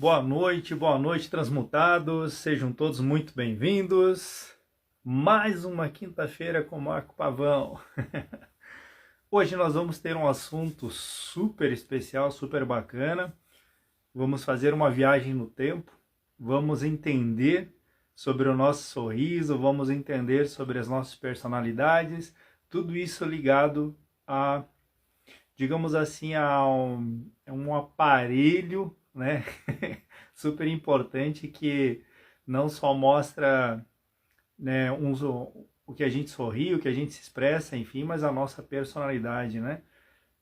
Boa noite, transmutados. Sejam todos muito bem-vindos. Mais uma quinta-feira com Marco Pavão. Hoje nós vamos ter um assunto super especial, super bacana. Vamos fazer uma viagem no tempo. Vamos entender sobre o nosso sorriso, vamos entender sobre as nossas personalidades. Tudo isso ligado a, digamos assim, a um aparelho, né? Super importante que não só mostra, né, o que a gente sorri, o que a gente se expressa, enfim, mas a nossa personalidade, né?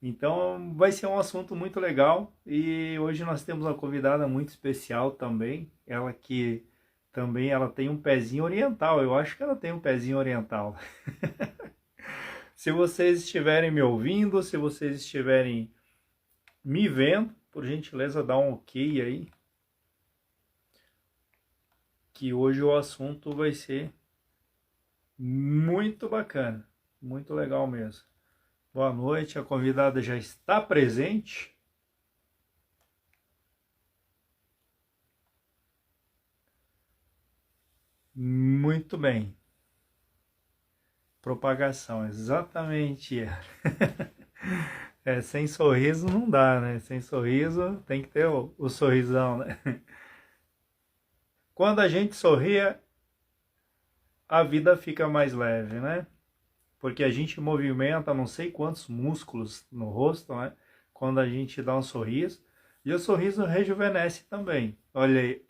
Então vai ser um assunto muito legal e hoje nós temos uma convidada muito especial também, ela que também ela tem um pezinho oriental, eu acho que ela tem um pezinho oriental. Se vocês estiverem me ouvindo, se vocês estiverem me vendo, por gentileza dá um ok aí, que hoje o assunto vai ser muito bacana, muito legal mesmo. Boa noite, a convidada já está presente. Muito bem. Propagação, exatamente. Sem sorriso não dá, né? Sem sorriso tem que ter o sorrisão, né? Quando a gente sorria, a vida fica mais leve, né? Porque a gente movimenta não sei quantos músculos no rosto, né? Quando a gente dá um sorriso. E o sorriso rejuvenesce também. Olha aí.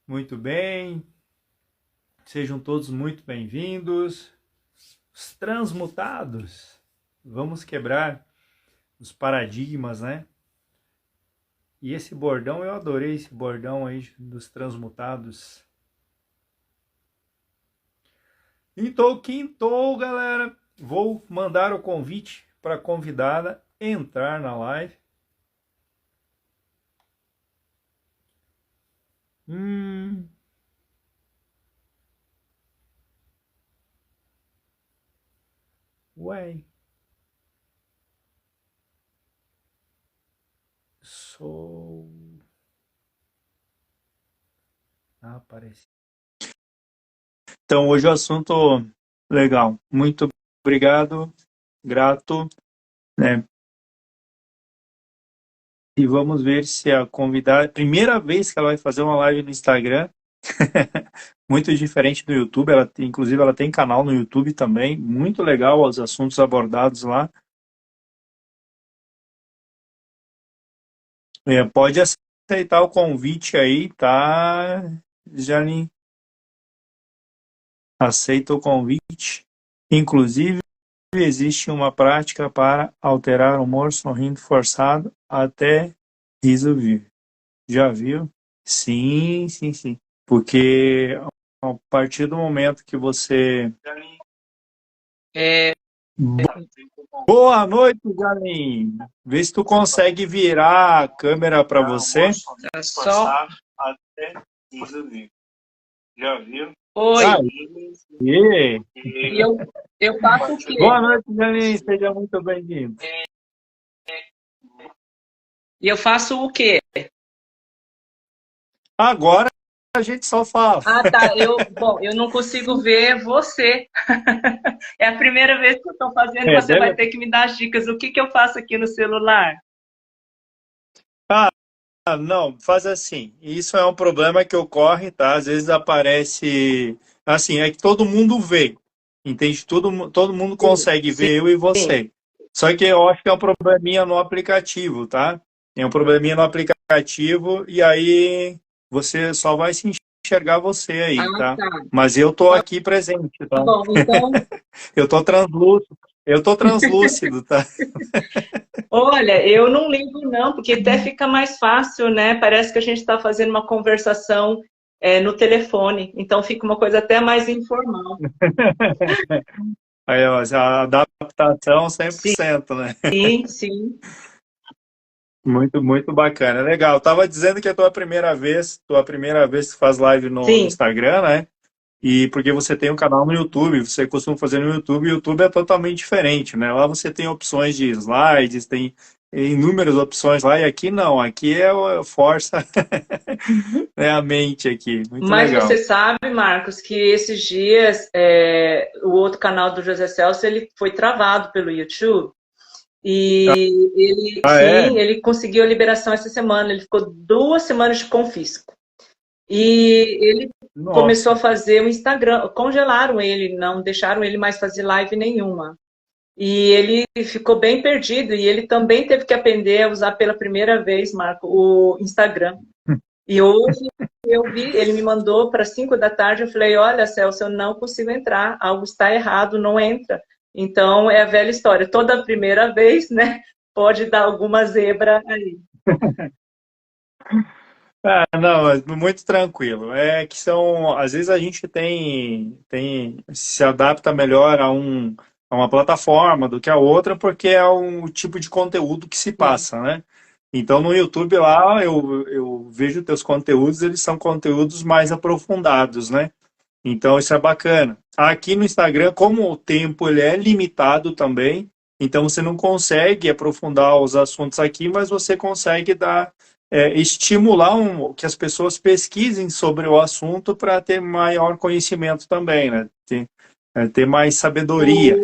Muito bem. Sejam todos muito bem-vindos. Os transmutados. Vamos quebrar os paradigmas, né? E esse bordão, eu adorei esse bordão aí dos transmutados. Então, quintou, galera. Vou mandar o convite para a convidada entrar na live. Ué. Apareci. Então, hoje o assunto legal. Muito obrigado, grato, né? E vamos ver se a convidada, primeira vez que ela vai fazer uma live no Instagram, muito diferente do YouTube, inclusive ela tem canal no YouTube também, muito legal os assuntos abordados lá. Pode aceitar o convite aí, tá, Jane? Aceita o convite. Inclusive, existe uma prática para alterar o humor sorrindo forçado até riso vivo. Já viu? Sim, sim, sim. Porque a partir do momento que você... Boa noite, Jalim. Vê se tu consegue virar a câmera para você. Só. Até riso vivo. Já viu? Oi. E Eu faço o quê? boa noite, Jalim. Seja muito bem-vindo. E eu faço o quê? Agora a gente só fala. Ah, tá. Eu não consigo ver você. É a primeira vez que eu estou fazendo, você vai ter que me dar as dicas. O que eu faço aqui no celular? Não, faz assim. Isso é um problema que ocorre, tá? Às vezes aparece... Assim, é que todo mundo vê. Entende? Todo mundo consegue ver eu e você. Só que eu acho que é um probleminha no aplicativo, tá? É um probleminha no aplicativo e aí você só vai se enxergar você aí, tá? Mas eu tô aqui presente, tá? Bom, então... Eu tô translúcido, tá? Olha, eu não ligo não, porque até fica mais fácil, né? Parece que a gente está fazendo uma conversação no telefone, então fica uma coisa até mais informal. Aí, ó, a adaptação 100%, né? Sim, sim. Muito, muito bacana. Legal. Tava dizendo que é a tua primeira vez que faz live no Instagram, né? E porque você tem um canal no YouTube, você costuma fazer no YouTube, e o YouTube é totalmente diferente, né? Lá você tem opções de slides, tem inúmeras opções lá, e aqui não, aqui é força é a mente aqui, muito Mas você legal. sabe, Marcos, que esses dias o outro canal do José Celso ele foi travado pelo YouTube e ele, Ah, é? sim, ele conseguiu a liberação essa semana. Ele ficou 2 semanas de confisco e ele começou a Nossa. fazer o Instagram. Congelaram ele, não deixaram ele mais fazer live nenhuma. E ele ficou bem perdido e ele também teve que aprender a usar pela primeira vez, Marco, o Instagram. E hoje eu vi, ele me mandou para 5 da tarde, eu falei, olha, Celso, eu não consigo entrar, algo está errado, não entra. Então, é a velha história, toda primeira vez, né, pode dar alguma zebra aí. Ah, não, é muito tranquilo. É que são, às vezes a gente se adapta melhor a uma plataforma do que a outra, porque é um tipo de conteúdo que se Sim. passa, né? Então no YouTube lá eu vejo teus conteúdos, eles são conteúdos mais aprofundados, né? Então isso é bacana. Aqui no Instagram, como o tempo ele é limitado também, então você não consegue aprofundar os assuntos aqui, mas você consegue estimular que as pessoas pesquisem sobre o assunto para ter maior conhecimento também, né? Ter mais sabedoria. O, o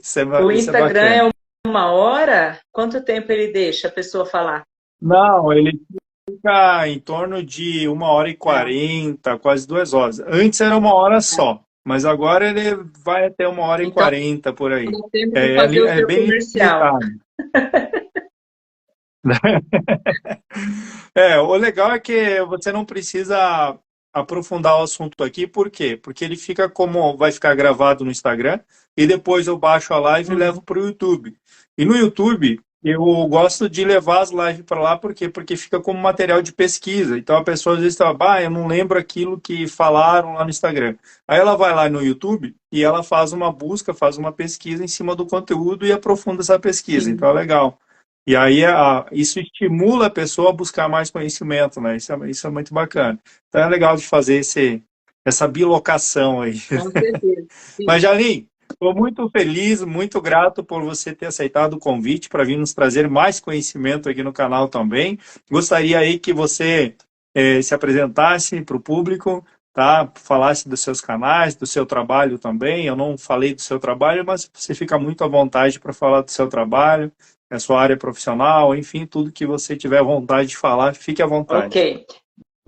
Isso é Instagram bacana. é 1 hora? Quanto tempo ele deixa a pessoa falar? Não, ele fica em torno de Ah, 1h40, quase 2 horas. Antes era 1 hora só, mas agora ele vai até uma hora e então, quarenta por aí. dá tempo de fazer o É seu bem comercial. limitado. O legal é que você não precisa aprofundar o assunto aqui, por quê? Porque ele fica como vai ficar gravado no Instagram e depois eu baixo a live e Uhum. levo para o YouTube. E no YouTube eu gosto de levar as lives para lá, por quê? Porque fica como material de pesquisa. Então a pessoa às vezes fala, eu não lembro aquilo que falaram lá no Instagram. Aí ela vai lá no YouTube e ela faz uma busca, faz uma pesquisa em cima do conteúdo e aprofunda essa pesquisa. Então Sim, é legal. E aí isso estimula a pessoa a buscar mais conhecimento, né? Isso é muito bacana. Então é legal de fazer essa bilocação aí. com certeza. Mas, Sim. Jalim, estou muito feliz, muito grato por você ter aceitado o convite para vir nos trazer mais conhecimento aqui no canal também. Gostaria aí que você se apresentasse para o público, tá? Falasse dos seus canais, do seu trabalho também. Eu não falei do seu trabalho, mas você fica muito à vontade para falar do seu trabalho, da sua área profissional, enfim, tudo que você tiver vontade de falar, fique à vontade. Ok.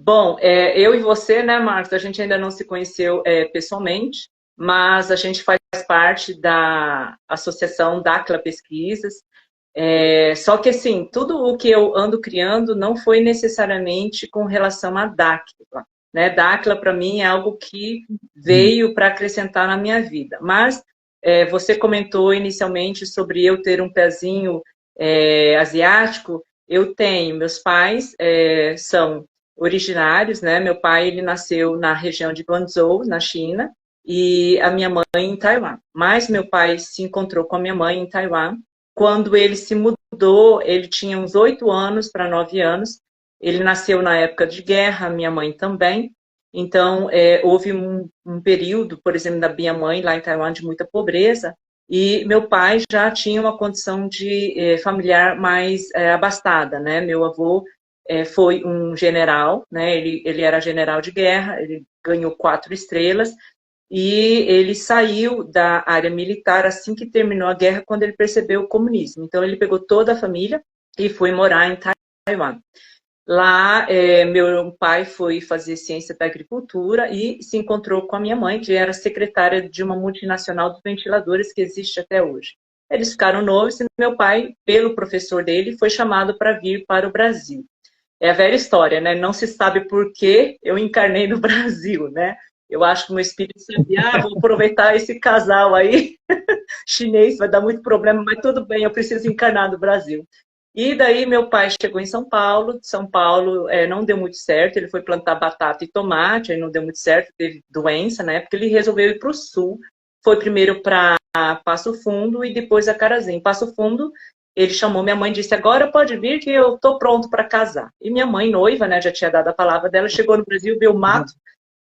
Bom, eu e você, né, Marcos, a gente ainda não se conheceu pessoalmente, mas a gente faz parte da Associação Dacla Pesquisas. Só que, assim, tudo o que eu ando criando não foi necessariamente com relação à Dacla, né? Dacla, para mim, é algo que veio para acrescentar na minha vida. Mas você comentou inicialmente sobre eu ter um pezinho asiático. Eu tenho, meus pais são originários, né? Meu pai, ele nasceu na região de Guangzhou, na China, e a minha mãe em Taiwan. Mas meu pai se encontrou com a minha mãe em Taiwan. Quando ele se mudou, ele tinha uns 8 anos para 9 anos. Ele nasceu na época de guerra, minha mãe também. Então, houve um período, por exemplo, da minha mãe lá em Taiwan de muita pobreza, e meu pai já tinha uma condição de familiar mais abastada, né? Meu avô foi um general, né? Ele era general de guerra, ele ganhou 4 estrelas, e ele saiu da área militar assim que terminou a guerra, quando ele percebeu o comunismo. Então, ele pegou toda a família e foi morar em Taiwan. Lá, meu pai foi fazer ciência da agricultura e se encontrou com a minha mãe, que era secretária de uma multinacional de ventiladores que existe até hoje. Eles ficaram noivos e meu pai, pelo professor dele, foi chamado para vir para o Brasil. É a velha história, né? Não se sabe por que eu encarnei no Brasil, né? Eu acho que o meu espírito sabia, vou aproveitar esse casal aí, chinês, vai dar muito problema, mas tudo bem, eu preciso encarnar no Brasil. E daí meu pai chegou em São Paulo não deu muito certo, ele foi plantar batata e tomate, aí não deu muito certo, teve doença na época, ele resolveu ir para o sul, foi primeiro para Passo Fundo e depois a Carazinho. Passo Fundo, ele chamou minha mãe e disse, agora pode vir que eu estou pronto para casar. E minha mãe, noiva, né, já tinha dado a palavra dela, chegou no Brasil, viu o mato,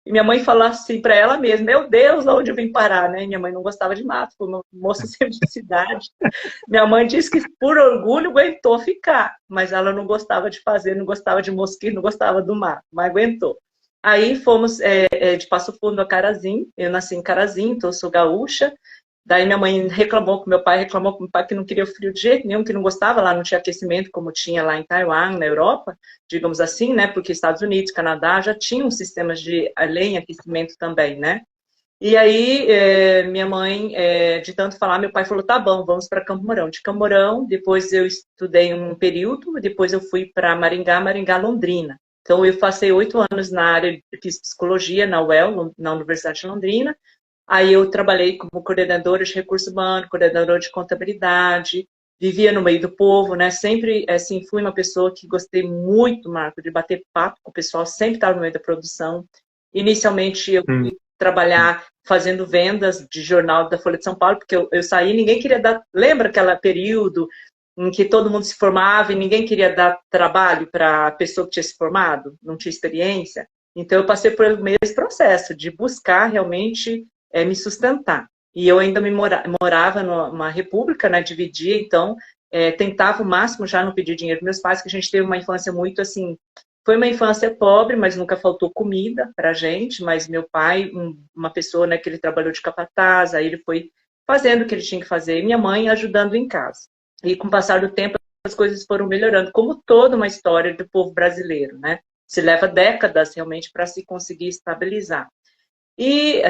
E minha mãe falou assim para ela mesma, meu Deus, onde eu vim parar, né? E minha mãe não gostava de mato, foi uma moça sempre de cidade. Minha mãe disse que por orgulho aguentou ficar, mas ela não gostava de fazer, não gostava de mosquito, não gostava do mato, mas aguentou. Aí fomos de Passo Fundo a Carazinho, eu nasci em Carazinho, então eu sou gaúcha. Daí minha mãe reclamou com meu pai, reclamou com meu pai que não queria frio de jeito nenhum, que não gostava, lá não tinha aquecimento como tinha lá em Taiwan, na Europa, digamos assim, né? Porque Estados Unidos, Canadá já tinham sistemas de além aquecimento também, né? E aí, minha mãe, de tanto falar, meu pai falou, tá bom, vamos para Campo Mourão. De Campo Mourão, depois eu estudei um período, depois eu fui para Maringá, Maringá, Londrina. Então, eu passei 8 anos na área, fiz psicologia na UEL, na Universidade de Londrina. Aí eu trabalhei como coordenadora de recursos humanos, coordenadora de contabilidade, vivia no meio do povo, né? Sempre, assim, fui uma pessoa que gostei muito, Marco, de bater papo com o pessoal, sempre estava no meio da produção. Inicialmente, eu Hum. fui trabalhar fazendo vendas de jornal da Folha de São Paulo, porque eu saí, ninguém queria dar... Lembra aquele período em que todo mundo se formava e ninguém queria dar trabalho para a pessoa que tinha se formado, não tinha experiência? Então, eu passei por esse processo de buscar realmente me sustentar. E eu ainda morava numa república, né, dividia, então tentava o máximo já não pedir dinheiro dos meus pais, que a gente teve uma infância muito assim, foi uma infância pobre, mas nunca faltou comida pra gente, mas meu pai, uma pessoa, né, que ele trabalhou de capataz, aí ele foi fazendo o que ele tinha que fazer, e minha mãe ajudando em casa. E com o passar do tempo, as coisas foram melhorando, como toda uma história do povo brasileiro, né? Se leva décadas realmente para se conseguir estabilizar. E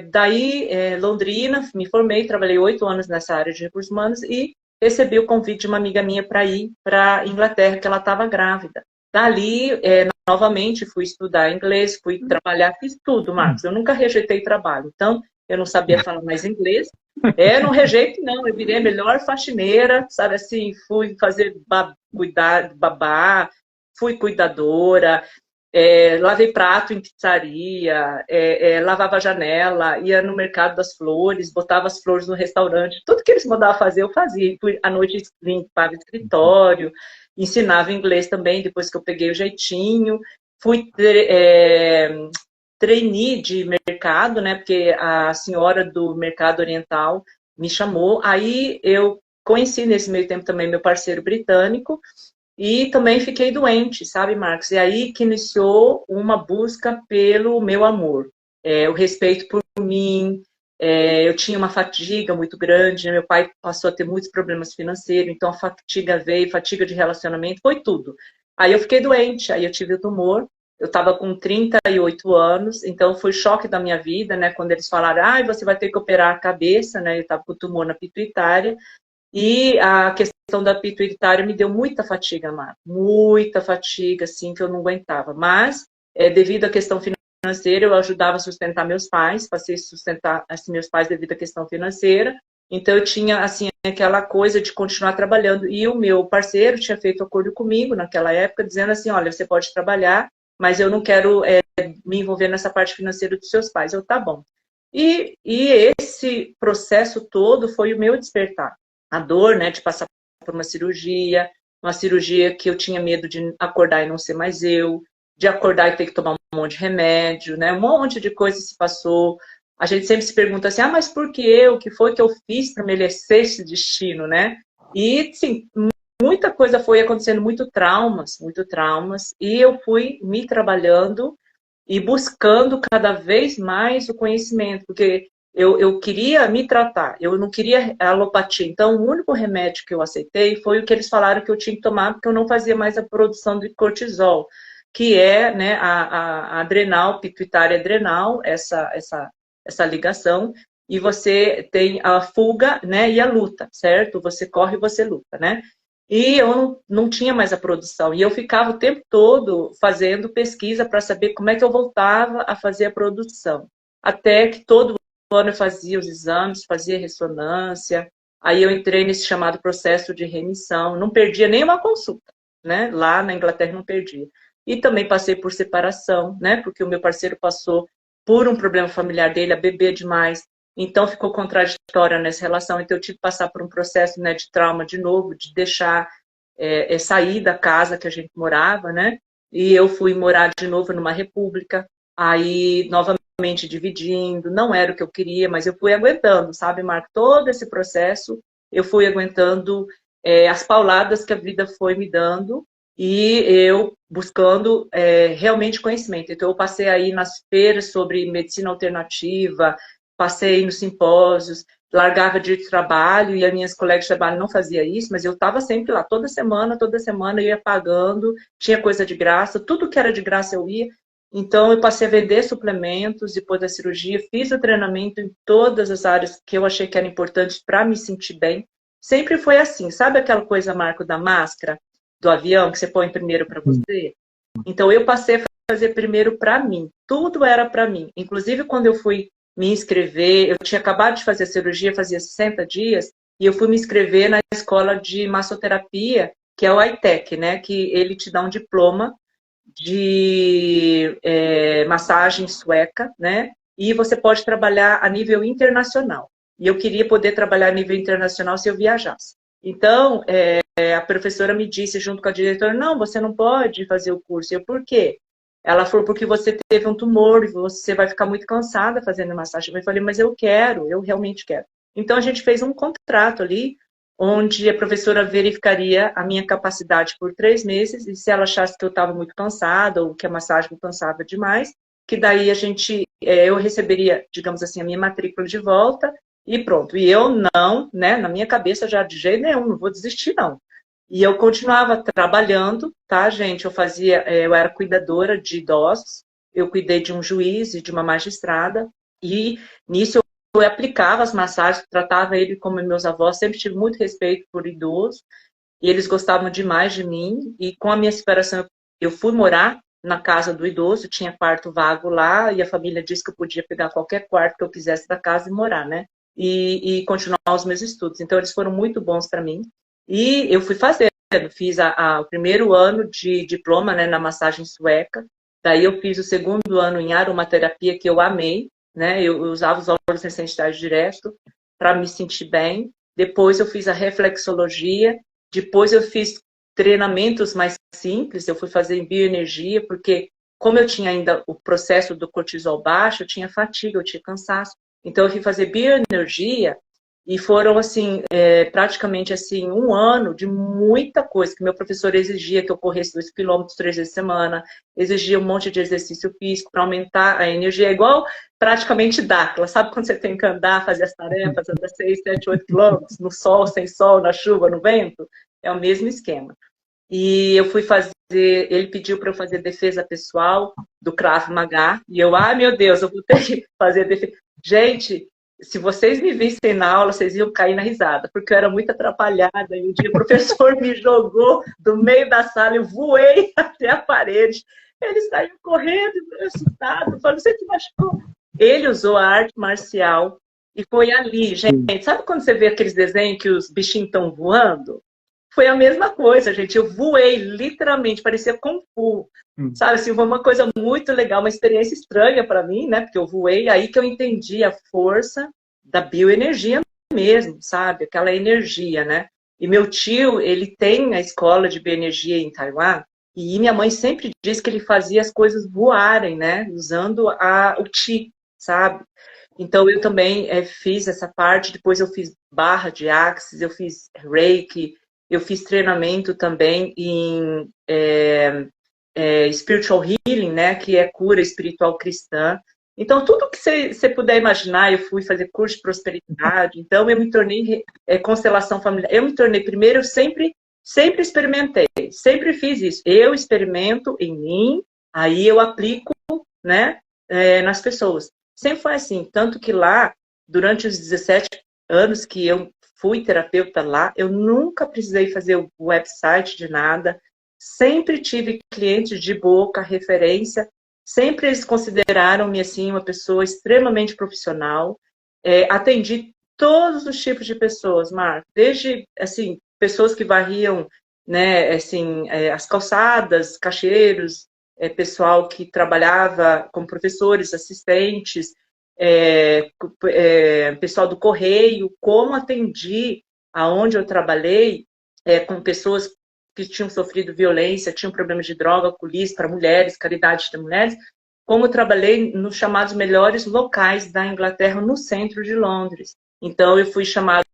daí, Londrina, me formei, trabalhei 8 anos nessa área de recursos humanos e recebi o convite de uma amiga minha para ir para a Inglaterra, que ela estava grávida. Dali, novamente, fui estudar inglês, fui trabalhar, fiz tudo, Marcos. Eu nunca rejeitei trabalho. Então, eu não sabia falar mais inglês. Não rejeito, não. Eu virei a melhor faxineira, sabe assim, fui fazer cuidar, babá, fui cuidadora, lavei prato em pizzaria, lavava janela, ia no mercado das flores, botava as flores no restaurante, tudo que eles mandavam fazer eu fazia. À noite limpava escritório, ensinava inglês também, depois que eu peguei o jeitinho. Fui trainee de mercado, né, porque a senhora do mercado oriental me chamou, aí eu conheci nesse meio tempo também meu parceiro britânico, e também fiquei doente, sabe, Marcos? E aí que iniciou uma busca pelo meu amor, o respeito por mim. Eu tinha uma fadiga muito grande, né? Meu pai passou a ter muitos problemas financeiros, então a fadiga veio, fadiga de relacionamento, foi tudo. Aí eu fiquei doente, aí eu tive o tumor, eu estava com 38 anos, então foi choque da minha vida, né? Quando eles falaram, você vai ter que operar a cabeça, né? Eu estava com o tumor na pituitária, e a questão da pituitária me deu muita fatiga, Mar. Muita fatiga, assim, que eu não aguentava. Mas, devido à questão financeira, eu ajudava a sustentar meus pais, passei a sustentar assim, meus pais devido à questão financeira. Então, eu tinha, assim, aquela coisa de continuar trabalhando. E o meu parceiro tinha feito acordo comigo naquela época, dizendo assim, olha, você pode trabalhar, mas eu não quero me envolver nessa parte financeira dos seus pais. Eu, tá bom. E esse processo todo foi o meu despertar. A dor, né, de passar por uma cirurgia que eu tinha medo de acordar e não ser mais eu, de acordar e ter que tomar um monte de remédio, né, um monte de coisa se passou. A gente sempre se pergunta assim, mas por que eu? O que foi que eu fiz para merecer esse destino, né? E, sim, muita coisa foi acontecendo, muito traumas, e eu fui me trabalhando e buscando cada vez mais o conhecimento, porque eu queria me tratar, eu não queria alopatia. Então, o único remédio que eu aceitei foi o que eles falaram que eu tinha que tomar, porque eu não fazia mais a produção de cortisol, que é, né, a adrenal, pituitária adrenal, essa ligação, e você tem a fuga, né, e a luta, certo? Você corre e você luta, né? E eu não tinha mais a produção. E eu ficava o tempo todo fazendo pesquisa para saber como é que eu voltava a fazer a produção. Até que todo ano eu fazia os exames, fazia ressonância. Aí eu entrei nesse chamado processo de remissão. Não perdia nenhuma consulta, né? Lá na Inglaterra não perdia. E também passei por separação, né? Porque o meu parceiro passou por um problema familiar dele, a beber demais. Então, ficou contraditória nessa relação. Então, eu tive que passar por um processo, né, de trauma de novo, de deixar, sair da casa que a gente morava, né? E eu fui morar de novo numa república. aí novamente dividindo, não era o que eu queria, mas eu fui aguentando, sabe, Marco? Todo esse processo eu fui aguentando as pauladas que a vida foi me dando e eu buscando realmente conhecimento. Então, eu passei aí nas feiras sobre medicina alternativa, passei nos simpósios, largava de trabalho e as minhas colegas de trabalho não faziam isso, mas eu estava sempre lá, toda semana eu ia pagando, tinha coisa de graça, tudo que era de graça eu ia. Então, eu passei a vender suplementos depois da cirurgia, fiz o treinamento em todas as áreas que eu achei que eram importantes para me sentir bem. Sempre foi assim, sabe aquela coisa, Marco, da máscara do avião que você põe primeiro para você? Então, eu passei a fazer primeiro para mim. Tudo era para mim. Inclusive, quando eu fui me inscrever, eu tinha acabado de fazer a cirurgia, fazia 60 dias, e eu fui me inscrever na escola de massoterapia, que é o ITEC, né? Que ele te dá um diploma de massagem sueca, né? E você pode trabalhar a nível internacional. E eu queria poder trabalhar a nível internacional se eu viajasse. Então, a professora me disse, junto com a diretora, não, você não pode fazer o curso. Eu, por quê? Ela falou, porque você teve um tumor e você vai ficar muito cansada fazendo massagem. Eu falei, mas eu quero, eu realmente quero. Então, a gente fez um contrato ali, onde a professora verificaria a minha capacidade por 3 meses, e se ela achasse que eu estava muito cansada, ou que a massagem me cansava demais, que daí eu receberia, digamos assim, a minha matrícula de volta, e pronto. E eu não, né, na minha cabeça já de jeito nenhum, não vou desistir não. E eu continuava trabalhando, tá, gente? Eu era cuidadora de idosos, eu cuidei de um juiz e de uma magistrada, e nisso eu aplicava as massagens, tratava ele como meus avós, sempre tive muito respeito por idoso, e eles gostavam demais de mim, e com a minha separação eu fui morar na casa do idoso, tinha quarto vago lá, e a família disse que eu podia pegar qualquer quarto que eu quisesse da casa e morar, né? E continuar os meus estudos. Então, eles foram muito bons para mim. E eu fui fazendo, fiz o primeiro ano de diploma, né, na massagem sueca, daí eu fiz o segundo ano em aromaterapia, que eu amei, né, eu usava os óleos essenciais direto para me sentir bem. Depois eu fiz a reflexologia, depois eu fiz treinamentos mais simples, eu fui fazer em bioenergia, porque como eu tinha ainda o processo do cortisol baixo, eu tinha fadiga, eu tinha cansaço. Então eu fui fazer bioenergia e foram, assim, praticamente assim, um ano de muita coisa, que meu professor exigia que eu corresse 2 quilômetros 3 vezes por semana, exigia um monte de exercício físico para aumentar a energia, é igual praticamente Dáquila, sabe quando você tem que andar, fazer as tarefas, andar 6, 7, 8 quilômetros, no sol, sem sol, na chuva, no vento? É o mesmo esquema. E eu fui fazer, ele pediu para eu fazer defesa pessoal do Krav Maga, e eu, ai meu Deus, eu vou ter que fazer defesa. Gente, se vocês me vissem na aula, vocês iam cair na risada, porque eu era muito atrapalhada, e um dia o professor me jogou do meio da sala, eu voei até a parede, ele saiu correndo, assustado, falou, você te machucou? Ele usou a arte marcial, e foi ali, gente, sabe quando você vê aqueles desenhos que os bichinhos estão voando? Foi a mesma coisa, gente. Eu voei, literalmente, parecia Kung Fu. Sabe, assim, foi uma coisa muito legal, uma experiência estranha para mim, né? Porque eu voei, aí que eu entendi a força da bioenergia mesmo, sabe? Aquela energia, né? E meu tio, ele tem a escola de bioenergia em Taiwan, e minha mãe sempre diz que ele fazia as coisas voarem, né? Usando o Qi, sabe? Então, eu também fiz essa parte, depois eu fiz barra de axis, eu fiz reiki, eu fiz treinamento também em spiritual healing, né, que é cura espiritual cristã. Então, tudo que você puder imaginar, eu fui fazer curso de prosperidade. Então, eu me tornei constelação familiar. Eu me tornei, primeiro, eu sempre experimentei, sempre fiz isso. Eu experimento em mim, aí eu aplico, né, nas pessoas. Sempre foi assim. Tanto que lá, durante os 17 anos que eu fui terapeuta lá, eu nunca precisei fazer o website de nada, sempre tive clientes de boca, referência, sempre eles consideraram-me assim uma pessoa extremamente profissional, atendi todos os tipos de pessoas, Marco, desde assim, pessoas que varriam, né, assim, as calçadas, caixeiros, pessoal que trabalhava como professores, assistentes, pessoal do correio, como atendi aonde eu trabalhei com pessoas que tinham sofrido violência, tinham problemas de droga, alcoolismo, para mulheres, caridade de mulheres, como eu trabalhei nos chamados melhores locais da Inglaterra, no centro de Londres. Então, eu fui chamada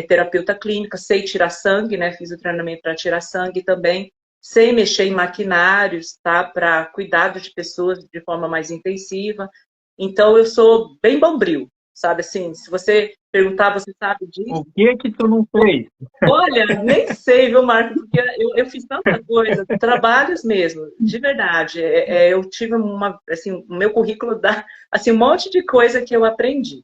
terapeuta clínica, sei tirar sangue, né? Fiz o treinamento para tirar sangue também, sei mexer em maquinários, tá? Para cuidado de pessoas de forma mais intensiva. Então, eu sou bem bombril, sabe? Assim, se você perguntar, você sabe disso? O que tu não fez? Olha, nem sei, viu, Marco, porque eu fiz tanta coisa, trabalhos mesmo, de verdade. Eu tive assim, o meu currículo dá, assim, um monte de coisa que eu aprendi.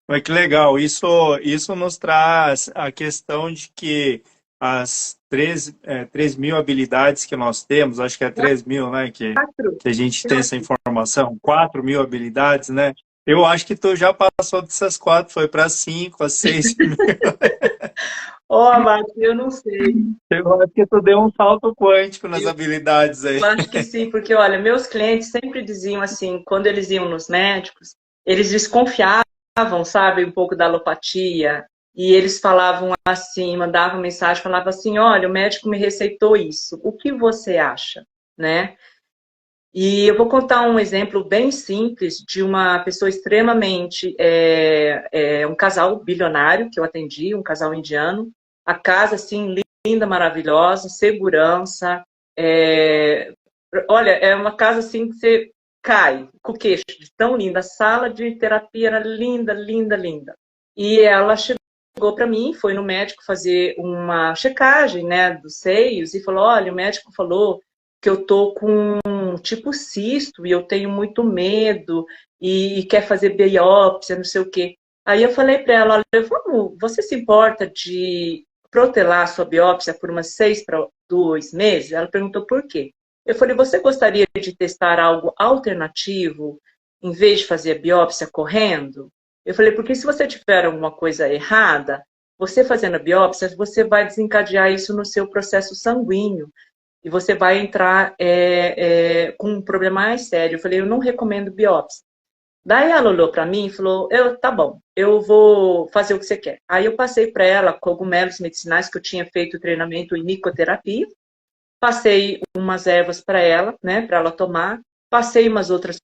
Mas que legal, isso nos traz a questão de que as 3.000 habilidades que nós temos, acho que é 3.000, né, Quatro. que a gente tem essa informação, 4.000 habilidades, né? Eu acho que tu já passou dessas 4, foi para 5, a 6.000. Ó, Marco, eu não sei. Eu acho que tu deu um salto quântico nas habilidades aí. Eu acho que sim, porque, olha, meus clientes sempre diziam assim, quando eles iam nos médicos, eles desconfiavam, sabe, um pouco da alopatia, e eles falavam assim, mandavam mensagem, falavam assim, olha, o médico me receitou isso, o que você acha, né? E eu vou contar um exemplo bem simples de uma pessoa extremamente, um casal bilionário que eu atendi, um casal indiano, a casa, assim, linda, maravilhosa, segurança, é, olha, é uma casa assim que você cai com o queixo, de tão linda. A sala de terapia era linda, linda, linda. E ela chegou para mim, foi no médico fazer uma checagem, né, dos seios e falou: olha, o médico falou que eu tô com um tipo cisto e eu tenho muito medo e quer fazer biópsia, não sei o quê. Aí eu falei para ela: olha, você se importa de protelar a sua biópsia por umas 6 para 2 meses? Ela perguntou por quê. Eu falei: você gostaria de testar algo alternativo em vez de fazer a biópsia correndo? Eu falei: porque se você tiver alguma coisa errada, você fazendo a biópsia, você vai desencadear isso no seu processo sanguíneo e você vai entrar com um problema mais sério. Eu falei: eu não recomendo biópsia. Daí ela olhou para mim e falou: tá bom, eu vou fazer o que você quer. Aí eu passei para ela cogumelos medicinais, que eu tinha feito treinamento em micoterapia, passei umas ervas para ela, né, para ela tomar, passei umas outras.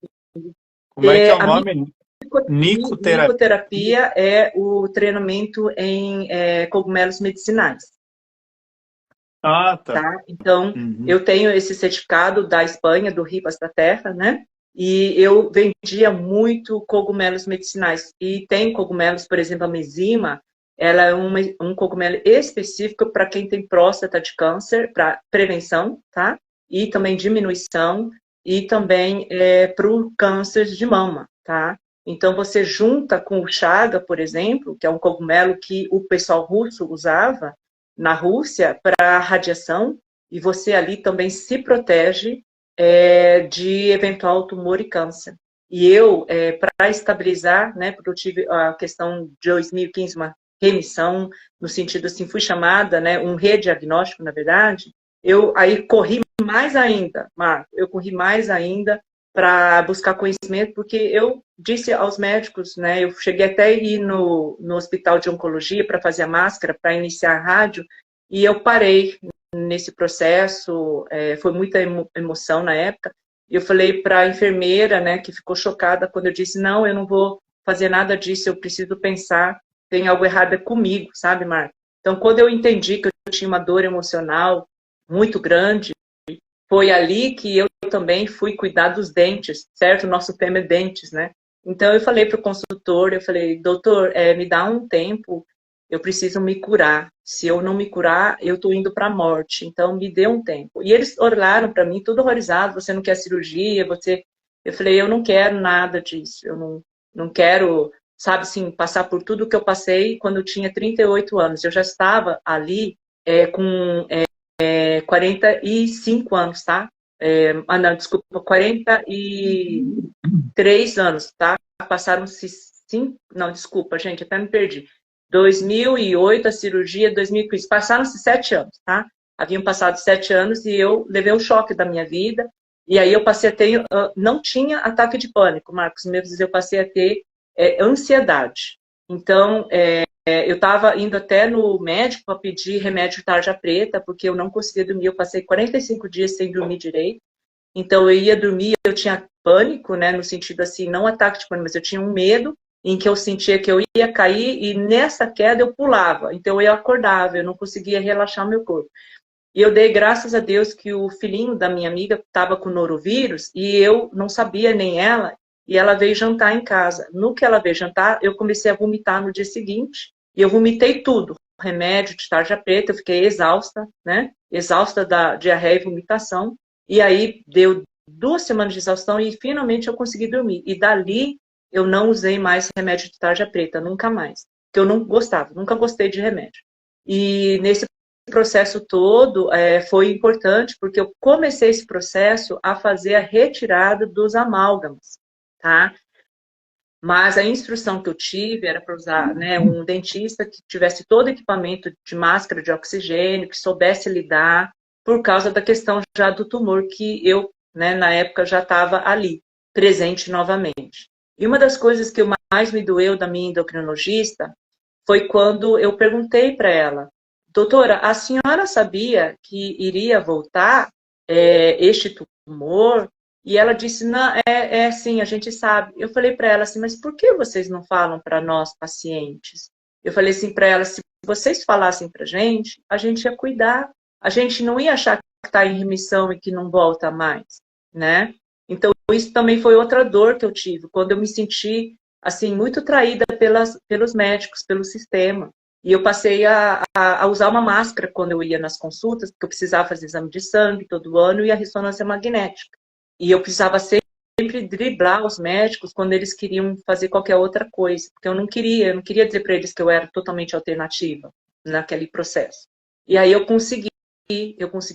Como é que é o A nome? Nicoterapia. micoterapia é o treinamento em cogumelos medicinais. Ah, tá. Tá? Então, Uhum. eu tenho esse certificado da Espanha, do Ribas da Terra, né? E eu vendia muito cogumelos medicinais. E tem cogumelos, por exemplo, a mesima, ela é um cogumelo específico para quem tem próstata de câncer, para prevenção, tá? E também diminuição, e também para o câncer de mama, tá? Então, você junta com o chaga, por exemplo, que é um cogumelo que o pessoal russo usava, na Rússia para radiação e você ali também se protege de eventual tumor e câncer. E eu, para estabilizar, né, porque eu tive a questão de 2015, uma remissão, no sentido assim, fui chamada, né, um rediagnóstico, na verdade, eu aí corri mais ainda, Marco, eu corri mais ainda para buscar conhecimento, porque eu disse aos médicos, né, eu cheguei até a ir no hospital de oncologia para fazer a máscara, para iniciar a rádio, e eu parei nesse processo, foi muita emoção na época, e eu falei para a enfermeira, né, que ficou chocada quando eu disse: não, eu não vou fazer nada disso, eu preciso pensar, tem algo errado comigo, sabe, Marco? Então, quando eu entendi que eu tinha uma dor emocional muito grande, foi ali que eu também fui cuidar dos dentes, certo? O nosso tema é dentes, né? Então eu falei para o consultor, eu falei: doutor, me dá um tempo, eu preciso me curar. Se eu não me curar, eu estou indo para a morte. Então me dê um tempo. E eles olharam para mim, tudo horrorizado: você não quer cirurgia? Você? Eu falei: eu não quero nada disso. Eu não quero, sabe, assim, passar por tudo que eu passei quando eu tinha 38 anos. Eu já estava ali com 45 anos, tá? Não, desculpa, 43 anos, tá? Passaram-se 5, não, desculpa, gente, até me perdi. 2008 a cirurgia, 2015, passaram-se 7 anos, tá? Haviam passado 7 anos e eu levei o choque da minha vida, e aí eu passei a ter, não tinha ataque de pânico, Marcos, mesmo eu passei a ter ansiedade. Então, eu estava indo até no médico para pedir remédio tarja preta, porque eu não conseguia dormir. Eu passei 45 dias sem dormir direito. Então eu ia dormir, eu tinha pânico, né, no sentido assim, não ataque de pânico, mas eu tinha um medo em que eu sentia que eu ia cair e nessa queda eu pulava. Então eu acordava, eu não conseguia relaxar o meu corpo. E eu dei graças a Deus que o filhinho da minha amiga estava com norovirus e eu não sabia nem ela, e ela veio jantar em casa. No que ela veio jantar, eu comecei a vomitar no dia seguinte, e eu vomitei tudo, remédio de tarja preta, eu fiquei exausta, né? Exausta da diarreia e vomitação. E aí deu 2 semanas de exaustão e finalmente eu consegui dormir. E dali eu não usei mais remédio de tarja preta, nunca mais. Porque eu não gostava, nunca gostei de remédio. E nesse processo todo foi importante, porque eu comecei esse processo a fazer a retirada dos amálgamas, tá? Mas a instrução que eu tive era para usar, né, um dentista que tivesse todo o equipamento de máscara de oxigênio, que soubesse lidar, por causa da questão já do tumor que eu, né, na época já estava ali, presente novamente. E uma das coisas que mais me doeu da minha endocrinologista foi quando eu perguntei para ela, doutora, a senhora sabia que iria voltar este tumor? E ela disse, não, sim, a gente sabe. Eu falei para ela assim, mas por que vocês não falam para nós, pacientes? Eu falei assim para ela, se vocês falassem para a gente ia cuidar. A gente não ia achar que está em remissão e que não volta mais, né? Então, isso também foi outra dor que eu tive, quando eu me senti, assim, muito traída pelos médicos, pelo sistema. E eu passei a usar uma máscara quando eu ia nas consultas, porque eu precisava fazer exame de sangue todo ano e a ressonância magnética. E eu precisava sempre driblar os médicos quando eles queriam fazer qualquer outra coisa, porque eu não queria dizer para eles que eu era totalmente alternativa naquele processo. E aí eu consegui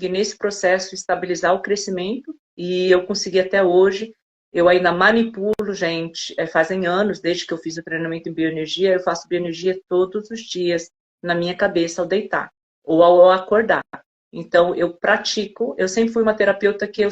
nesse processo estabilizar o crescimento e eu consegui até hoje. Eu ainda manipulo, gente, fazem anos desde que eu fiz o treinamento em bioenergia, eu faço bioenergia todos os dias na minha cabeça ao deitar ou ao acordar. Então, eu pratico, eu sempre fui uma terapeuta que eu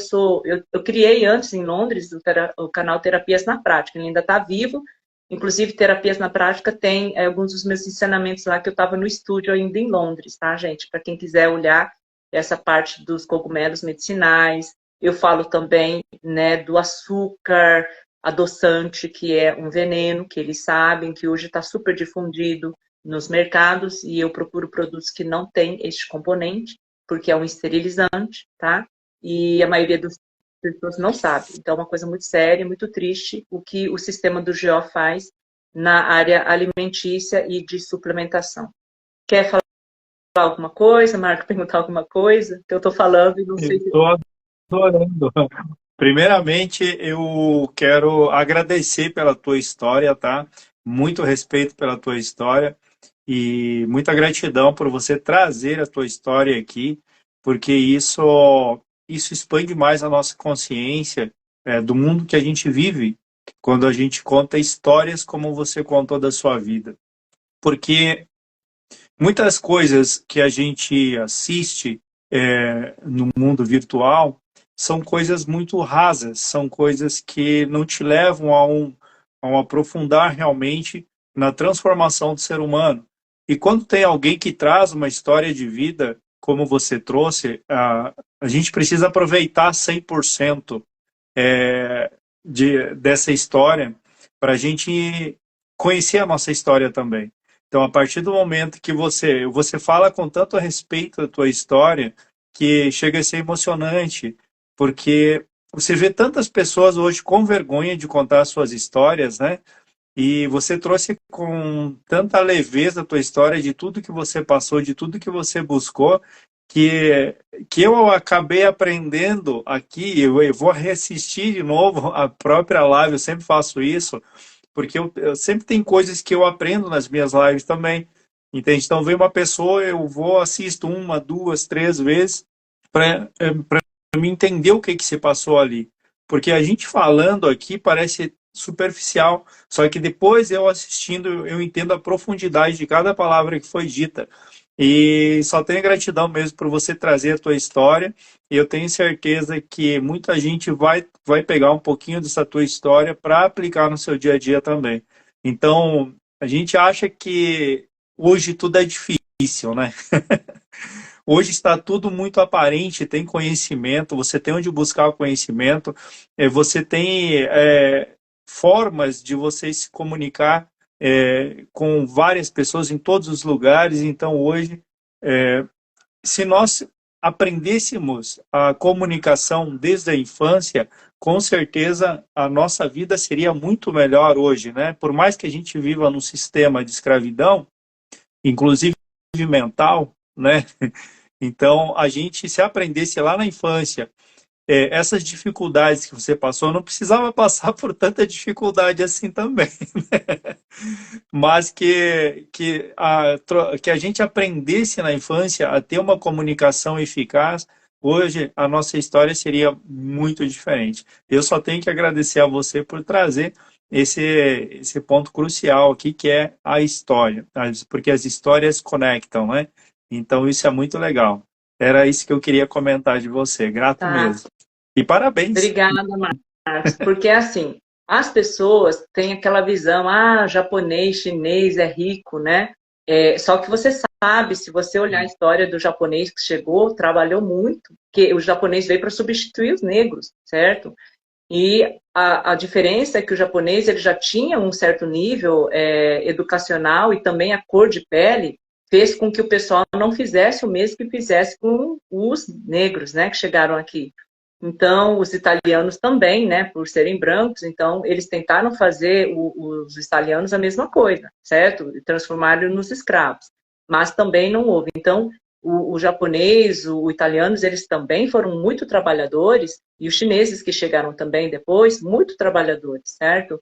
criei antes em Londres o canal Terapias na Prática, ele ainda está vivo, inclusive Terapias na Prática tem alguns dos meus ensinamentos lá que eu estava no estúdio ainda em Londres, tá, gente? Para quem quiser olhar essa parte dos cogumelos medicinais, eu falo também, né, do açúcar adoçante, que é um veneno, que eles sabem que hoje está super difundido nos mercados, e eu procuro produtos que não têm este componente, porque é um esterilizante, tá? E a maioria das pessoas não sabe. Então, é uma coisa muito séria, muito triste, o que o sistema do GO faz na área alimentícia e de suplementação. Quer falar alguma coisa, Marco, perguntar alguma coisa? Que eu estou falando e não sei se... Estou adorando. Primeiramente, eu quero agradecer pela tua história, tá? Muito respeito pela tua história e muita gratidão por você trazer a tua história aqui, porque isso expande mais a nossa consciência do mundo que a gente vive quando a gente conta histórias como você contou da sua vida. Porque muitas coisas que a gente assiste no mundo virtual são coisas muito rasas, são coisas que não te levam a um aprofundar realmente na transformação do ser humano. E quando tem alguém que traz uma história de vida, como você trouxe, a gente precisa aproveitar 100% dessa história para a gente conhecer a nossa história também. Então, a partir do momento que você fala com tanto respeito da tua história, que chega a ser emocionante, porque você vê tantas pessoas hoje com vergonha de contar suas histórias, né? E você trouxe com tanta leveza a tua história, de tudo que você passou, de tudo que você buscou, que eu acabei aprendendo aqui, eu vou reassistir de novo a própria live, eu sempre faço isso, porque eu sempre tem coisas que eu aprendo nas minhas lives também, entende? Então vem uma pessoa, eu vou, assisto uma, duas, três vezes para me entender o que se passou ali. Porque a gente falando aqui parece superficial, só que depois eu assistindo, eu entendo a profundidade de cada palavra que foi dita. E só tenho gratidão mesmo por você trazer a tua história. E eu tenho certeza que muita gente vai pegar um pouquinho dessa tua história para aplicar no seu dia a dia também. Então, a gente acha que hoje tudo é difícil, né? Hoje está tudo muito aparente, tem conhecimento, você tem onde buscar o conhecimento, você tem formas de você se comunicar com várias pessoas em todos os lugares. Então, hoje, se nós aprendêssemos a comunicação desde a infância, com certeza a nossa vida seria muito melhor hoje, né? Por mais que a gente viva num sistema de escravidão, inclusive mental, né? Então, a gente, se aprendesse lá na infância, essas dificuldades que você passou, não precisava passar por tanta dificuldade assim também, né? Mas que a gente aprendesse na infância a ter uma comunicação eficaz, hoje a nossa história seria muito diferente. Eu só tenho que agradecer a você por trazer esse ponto crucial aqui, que é a história, porque as histórias conectam, né? Então isso é muito legal. Era isso que eu queria comentar de você. Grato Tá? mesmo. E parabéns. Obrigada, Marcos. Porque, assim, as pessoas têm aquela visão, japonês, chinês é rico, né? Só que você sabe, se você olhar a história do japonês que chegou, trabalhou muito, que o japonês veio para substituir os negros, certo? E a diferença é que o japonês ele já tinha um certo nível educacional e também a cor de pele fez com que o pessoal não fizesse o mesmo que fizesse com os negros, né, que chegaram aqui. Então, os italianos também, né, por serem brancos, então eles tentaram fazer os italianos a mesma coisa, certo? E transformaram nos escravos. Mas também não houve. Então, o japonês, o italianos, eles também foram muito trabalhadores, e os chineses que chegaram também depois, muito trabalhadores, certo?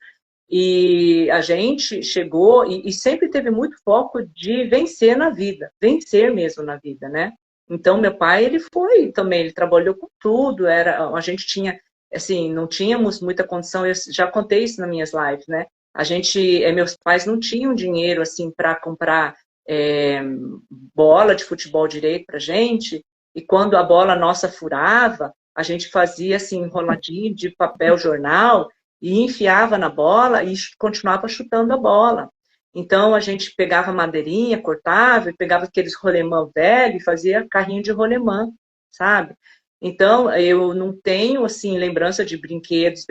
E a gente chegou e sempre teve muito foco de vencer na vida, vencer mesmo na vida, né? Então, meu pai, ele foi também, ele trabalhou com tudo, a gente tinha, assim, não tínhamos muita condição, eu já contei isso nas minhas lives, né? Meus pais não tinham dinheiro, assim, para comprar é, bola de futebol direito pra gente, e quando a bola nossa furava, a gente fazia, assim, enroladinho de papel jornal, e enfiava na bola e continuava chutando a bola. Então, a gente pegava madeirinha, cortava, e pegava aqueles rolemã velho e fazia carrinho de rolemã, sabe? Então, eu não tenho, assim, lembrança de brinquedos,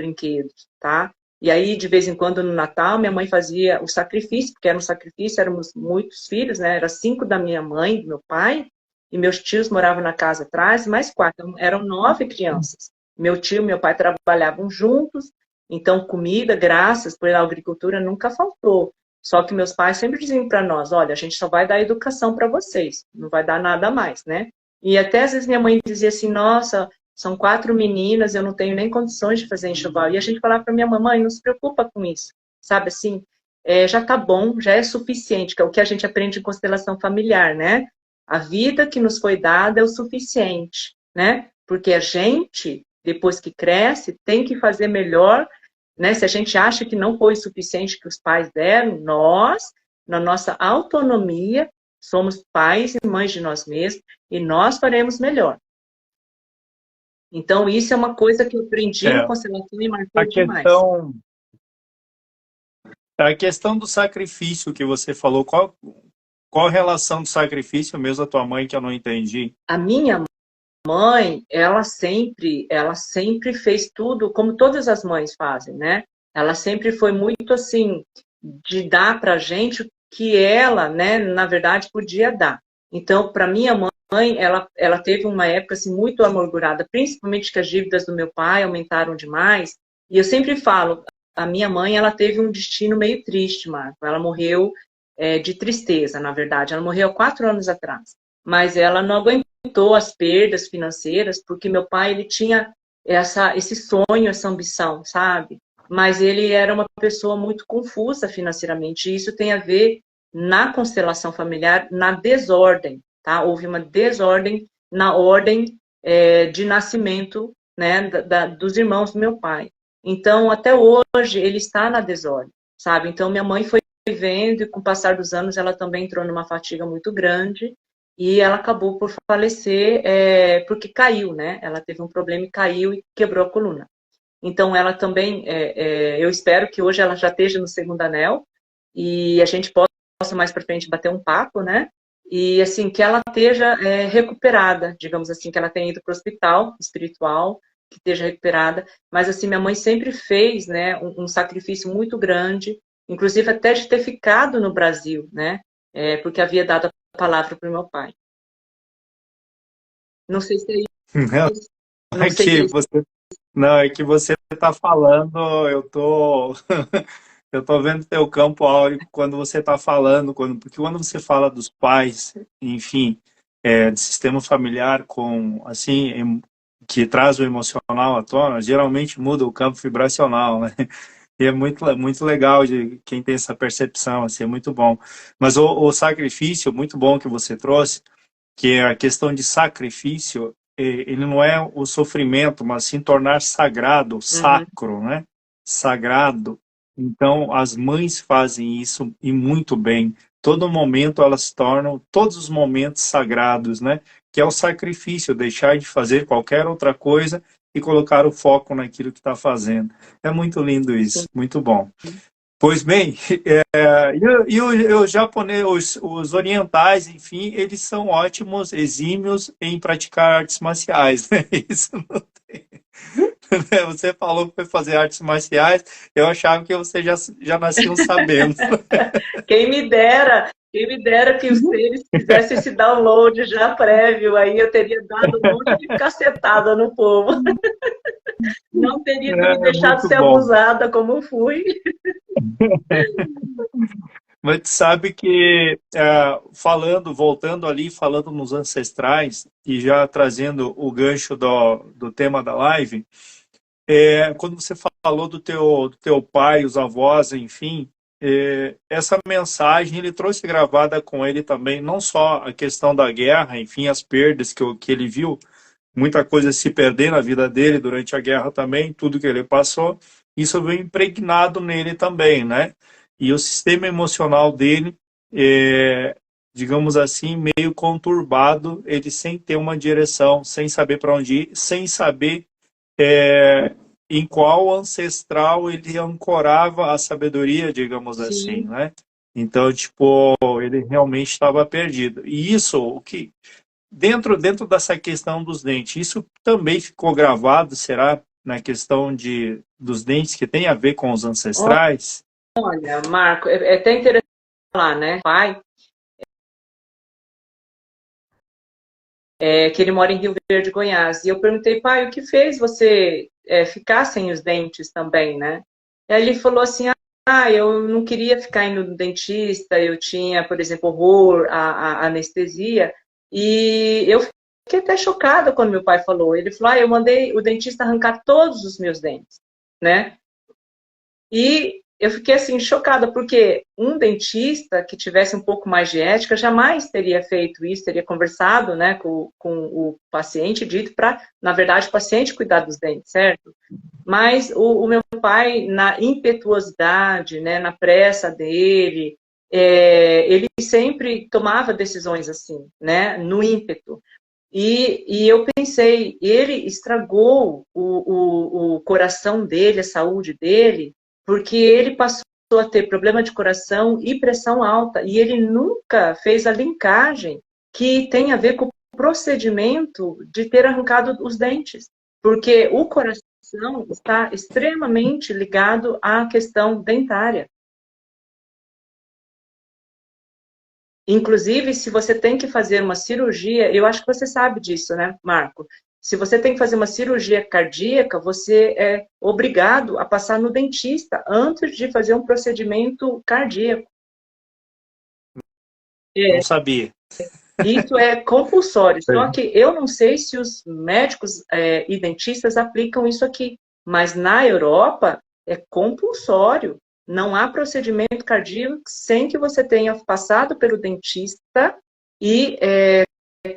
tá? E aí, de vez em quando, no Natal, minha mãe fazia o sacrifício, porque era um sacrifício, éramos muitos filhos, né? Era 5 da minha mãe, do meu pai, e meus tios moravam na casa atrás, mais 4, então, eram 9 crianças. Meu tio e meu pai trabalhavam juntos, então comida, graças pela agricultura, nunca faltou. Só que meus pais sempre diziam para nós, olha, a gente só vai dar educação para vocês, não vai dar nada mais, né? E até às vezes minha mãe dizia assim, nossa, são 4 meninas, eu não tenho nem condições de fazer enxoval. E a gente falava para minha mamãe, não se preocupa com isso, sabe assim, já tá bom, já é suficiente, que é o que a gente aprende em constelação familiar, né? A vida que nos foi dada é o suficiente, né? Porque a gente, depois que cresce, tem que fazer melhor, né? Se a gente acha que não foi o suficiente que os pais deram, nós, na nossa autonomia, somos pais e mães de nós mesmos e nós faremos melhor. Então, isso é uma coisa que eu aprendi em É, constelação e a marcou demais. questão, a questão do sacrifício que você falou, qual a relação do sacrifício mesmo da tua mãe que eu não entendi? A minha mãe, ela sempre fez tudo como todas as mães fazem, né? Ela sempre foi muito assim de dar para a gente o que ela, né, na verdade, podia dar. Então, para minha mãe, ela teve uma época assim muito amargurada, principalmente que as dívidas do meu pai aumentaram demais. E eu sempre falo, a minha mãe, ela teve um destino meio triste, Marco. Ela morreu de tristeza, na verdade. Ela morreu há 4 anos atrás. Mas ela não aguentou as perdas financeiras, porque meu pai ele tinha esse sonho, essa ambição, sabe? Mas ele era uma pessoa muito confusa financeiramente. E isso tem a ver na constelação familiar, na desordem, tá? Houve uma desordem na ordem de nascimento, né, dos irmãos do meu pai. Então, até hoje, ele está na desordem, sabe? Então, minha mãe foi vivendo e com o passar dos anos ela também entrou numa fadiga muito grande e ela acabou por falecer porque caiu, né? Ela teve um problema e caiu e quebrou a coluna. Então ela também, eu espero que hoje ela já esteja no segundo anel e a gente possa mais para frente bater um papo, né? e assim, que ela esteja recuperada, digamos assim, que ela tenha ido para o hospital espiritual, que esteja recuperada, mas assim, minha mãe sempre fez, né, um sacrifício muito grande, inclusive até de ter ficado no Brasil, né, porque havia dado a palavra para o meu pai. Não sei se é isso, não É sei se que é isso. você, não, é que você está falando, eu tô, eu tô vendo teu campo áureo quando você está falando, porque quando você fala dos pais, enfim, de sistema familiar com, assim, que traz o emocional à tona, geralmente muda o campo vibracional, né? E é muito legal de quem tem essa percepção, assim, é muito bom. Mas o sacrifício, muito bom que você trouxe, que é a questão de sacrifício, ele não é o sofrimento, mas sim tornar sagrado, Uhum, sacro, né? Sagrado. Então, as mães fazem isso e muito bem. Todo momento elas tornam todos os momentos sagrados, né? Que é o sacrifício, deixar de fazer qualquer outra coisa e colocar o foco naquilo que está fazendo. É muito lindo sim. isso, muito bom. Pois bem, os japoneses, os orientais, enfim, eles são ótimos, exímios em praticar artes marciais, né? Isso não tem. Você falou que foi fazer artes marciais, eu achava que você já nasciam sabendo. Quem me dera que os seres fizessem esse download já prévio, aí eu teria dado um monte de cacetada no povo. Não teria me É deixado muito ser bom. abusada como fui. Mas tu sabe que, voltando ali, falando nos ancestrais, e já trazendo o gancho do tema da live, quando você falou do teu pai, os avós, enfim, essa mensagem ele trouxe gravada com ele também, não só a questão da guerra, enfim, as perdas que ele viu, muita coisa se perder na vida dele durante a guerra também, tudo que ele passou, isso veio impregnado nele também, né? E o sistema emocional dele, digamos assim, meio conturbado, ele sem ter uma direção, sem saber para onde ir, sem saber em qual ancestral ele ancorava a sabedoria, digamos assim, Sim. né? Então, tipo, ele realmente estava perdido. E isso, o que dentro dessa questão dos dentes, isso também ficou gravado, será, na questão dos dentes que tem a ver com os ancestrais? Olha, Marco, é até interessante falar, né? Pai, que ele mora em Rio Verde, Goiás. E eu perguntei, pai, o que fez você ficar sem os dentes também, né? E aí ele falou assim, eu não queria ficar indo no dentista, eu tinha, por exemplo, horror à anestesia, e eu fiquei até chocada quando meu pai falou. Ele falou, eu mandei o dentista arrancar todos os meus dentes, né? E eu fiquei assim chocada, porque um dentista que tivesse um pouco mais de ética jamais teria feito isso, teria conversado, né, com o paciente, dito para, na verdade, o paciente cuidar dos dentes, certo? Mas o meu pai, na impetuosidade, né, na pressa dele, ele sempre tomava decisões assim, né, no ímpeto. E eu pensei, ele estragou o coração dele, a saúde dele, porque ele passou a ter problema de coração e pressão alta, e ele nunca fez a linkagem que tem a ver com o procedimento de ter arrancado os dentes, porque o coração está extremamente ligado à questão dentária. Inclusive, se você tem que fazer uma cirurgia, eu acho que você sabe disso, né, Marco? Se você tem que fazer uma cirurgia cardíaca, você é obrigado a passar no dentista antes de fazer um procedimento cardíaco. Não É, sabia. isso é compulsório. Só que eu não sei se os médicos e dentistas aplicam isso aqui, mas na Europa é compulsório. Não há procedimento cardíaco sem que você tenha passado pelo dentista e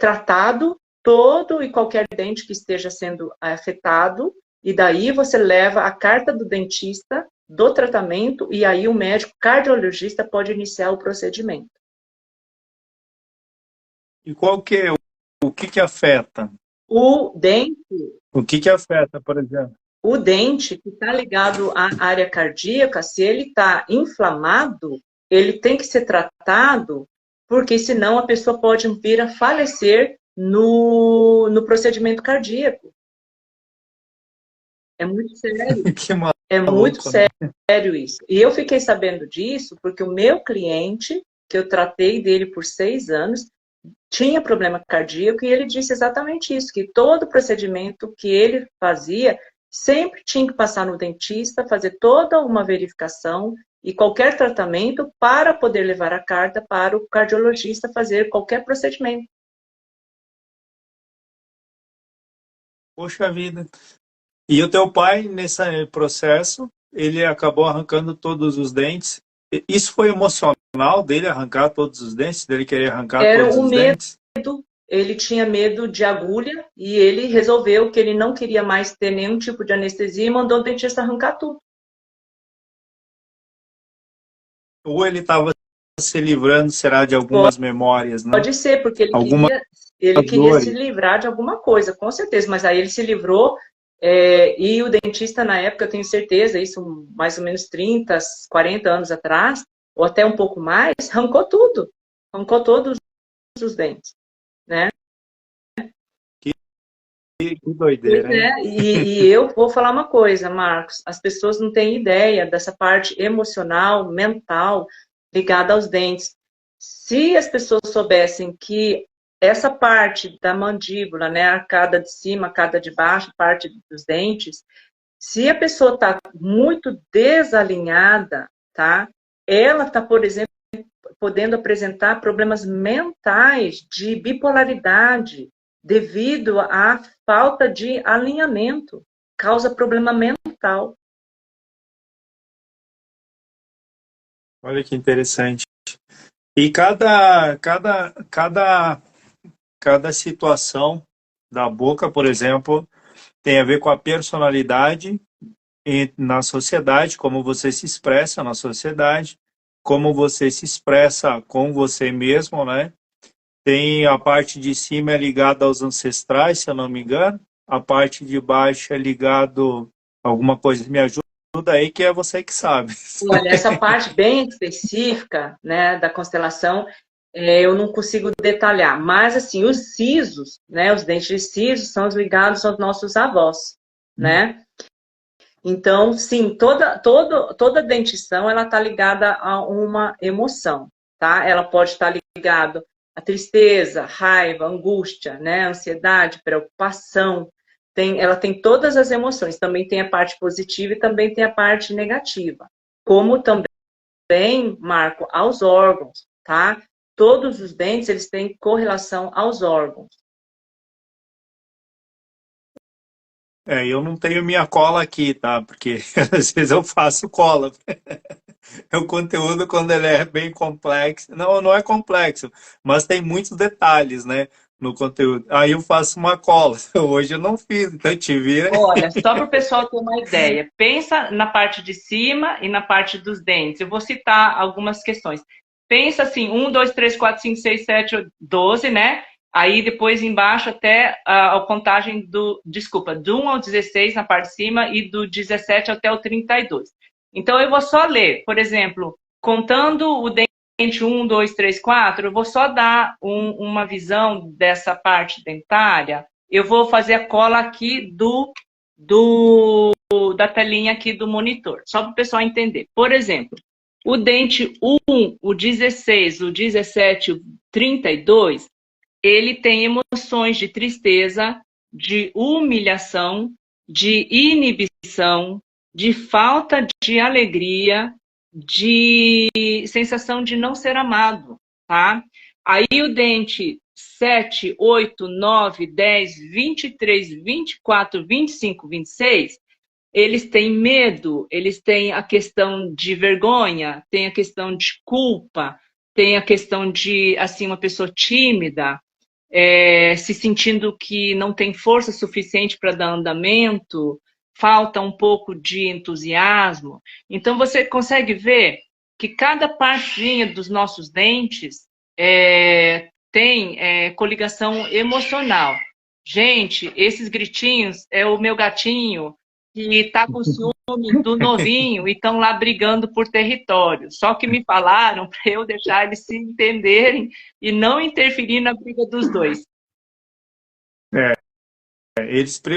tratado todo e qualquer dente que esteja sendo afetado, e daí você leva a carta do dentista do tratamento, e aí o médico cardiologista pode iniciar o procedimento. E qual que é o que afeta? O dente, O que afeta, por exemplo? o dente que está ligado à área cardíaca, se ele está inflamado, ele tem que ser tratado porque senão a pessoa pode vir a falecer no procedimento cardíaco. É muito sério. Que É muito maluco, né? sério isso. E eu fiquei sabendo disso porque o meu cliente, que eu tratei dele por 6 anos, tinha problema cardíaco e ele disse exatamente isso, que todo procedimento que ele fazia sempre tinha que passar no dentista, fazer toda uma verificação e qualquer tratamento para poder levar a carta para o cardiologista fazer qualquer procedimento. Poxa vida. E o teu pai, nesse processo, ele acabou arrancando todos os dentes. Isso foi emocional dele arrancar todos os dentes, dele querer arrancar Era todos o os medo. dentes? Ele tinha medo de agulha e ele resolveu que ele não queria mais ter nenhum tipo de anestesia e mandou o dentista arrancar tudo. Ou ele estava se livrando, será, de algumas memórias, né? Pode ser, porque Algumas ele queria se dores. livrar de alguma coisa, com certeza, mas aí ele se livrou, e o dentista na época, eu tenho certeza, isso mais ou menos 30, 40 anos atrás, ou até um pouco mais, arrancou tudo, arrancou todos os dentes, né? Que Pois doideira, hein? é, e eu vou falar uma coisa, Marcos, as pessoas não têm ideia dessa parte emocional, mental, ligada aos dentes. Se as pessoas soubessem que essa parte da mandíbula, né, a arcada de cima, a arcada de baixo, parte dos dentes, se a pessoa está muito desalinhada, tá? Ela está, por exemplo, podendo apresentar problemas mentais de bipolaridade devido à falta de alinhamento, causa problema mental. Olha que interessante. E cada situação da boca, por exemplo, tem a ver com a personalidade na sociedade, como você se expressa na sociedade, como você se expressa com você mesmo, né? Tem a parte de cima é ligada aos ancestrais, se eu não me engano, a parte de baixo é ligado a alguma coisa. Me ajuda aí que é você que sabe. Olha, essa parte bem específica, né, da constelação, eu não consigo detalhar, mas assim, os sisos, né, os dentes de sisos são os ligados aos nossos avós, né? Então, sim, toda dentição, ela está ligada a uma emoção, tá? Ela pode estar ligada à tristeza, raiva, angústia, né? Ansiedade, preocupação. Ela tem todas as emoções. Também tem a parte positiva e também tem a parte negativa. Como também, Marco, aos órgãos, tá? Todos os dentes, eles têm correlação aos órgãos. Eu não tenho minha cola aqui, tá? Porque às vezes eu faço cola. O conteúdo, quando ele é bem complexo, não é complexo, mas tem muitos detalhes, né, no conteúdo. Aí eu faço uma cola. Hoje eu não fiz, então te vira. Olha, só para o pessoal ter uma ideia, pensa na parte de cima e na parte dos dentes. Eu vou citar algumas questões. Pensa assim, 1, 2, 3, 4, 5, 6, 7, 12, né? Aí depois embaixo até a contagem do 1 ao 16 na parte de cima e do 17 até o 32. Então eu vou só ler, por exemplo, contando o dente 1, 2, 3, 4, eu vou só dar uma visão dessa parte dentária. Eu vou fazer a cola aqui da telinha aqui do monitor, só para o pessoal entender. Por exemplo, o dente 1, o 16, o 17, o 32, ele tem emoções de tristeza, de humilhação, de inibição, de falta de alegria, de sensação de não ser amado, tá? Aí o dente 7, 8, 9, 10, 23, 24, 25, 26, eles têm medo, eles têm a questão de vergonha, tem a questão de culpa, tem a questão de, assim, uma pessoa tímida, se sentindo que não tem força suficiente para dar andamento, falta um pouco de entusiasmo. Então, você consegue ver que cada partinha dos nossos dentes tem coligação emocional. Gente, esses gritinhos é o meu gatinho que tá com ciúme do novinho e estão lá brigando por território. Só que me falaram para eu deixar eles se entenderem e não interferir na briga dos dois. É,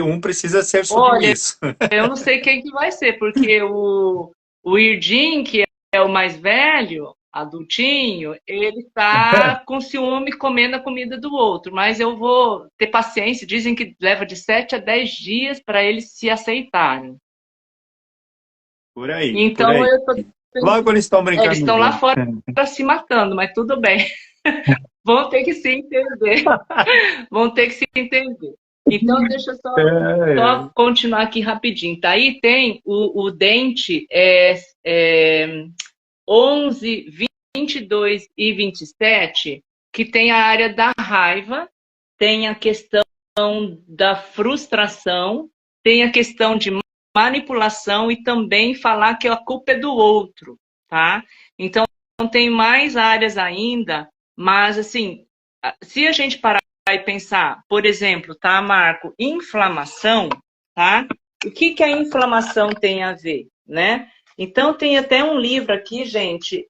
um precisa ser Olha, submisso. eu não sei quem que vai ser, porque o Irdim, que é o mais velho, adultinho, ele está com ciúme comendo a comida do outro, mas eu vou ter paciência. Dizem que leva de 7 a 10 dias para eles se aceitarem. Por aí, por Então aí. eu tô Logo eles estão eles brincando estão lá juntos. fora se matando, mas tudo bem. Vão ter que se entender. Vão ter que se entender. Então, deixa eu só continuar aqui rapidinho. Tá? Aí tem o dente 11, 22 e 27, que tem a área da raiva, tem a questão da frustração, tem a questão de manipulação e também falar que a culpa é do outro, tá? Então, tem mais áreas ainda, mas assim, se a gente parar e pensar, por exemplo, tá, Marco, inflamação, tá? O que a inflamação tem a ver, né? Então, tem até um livro aqui, gente,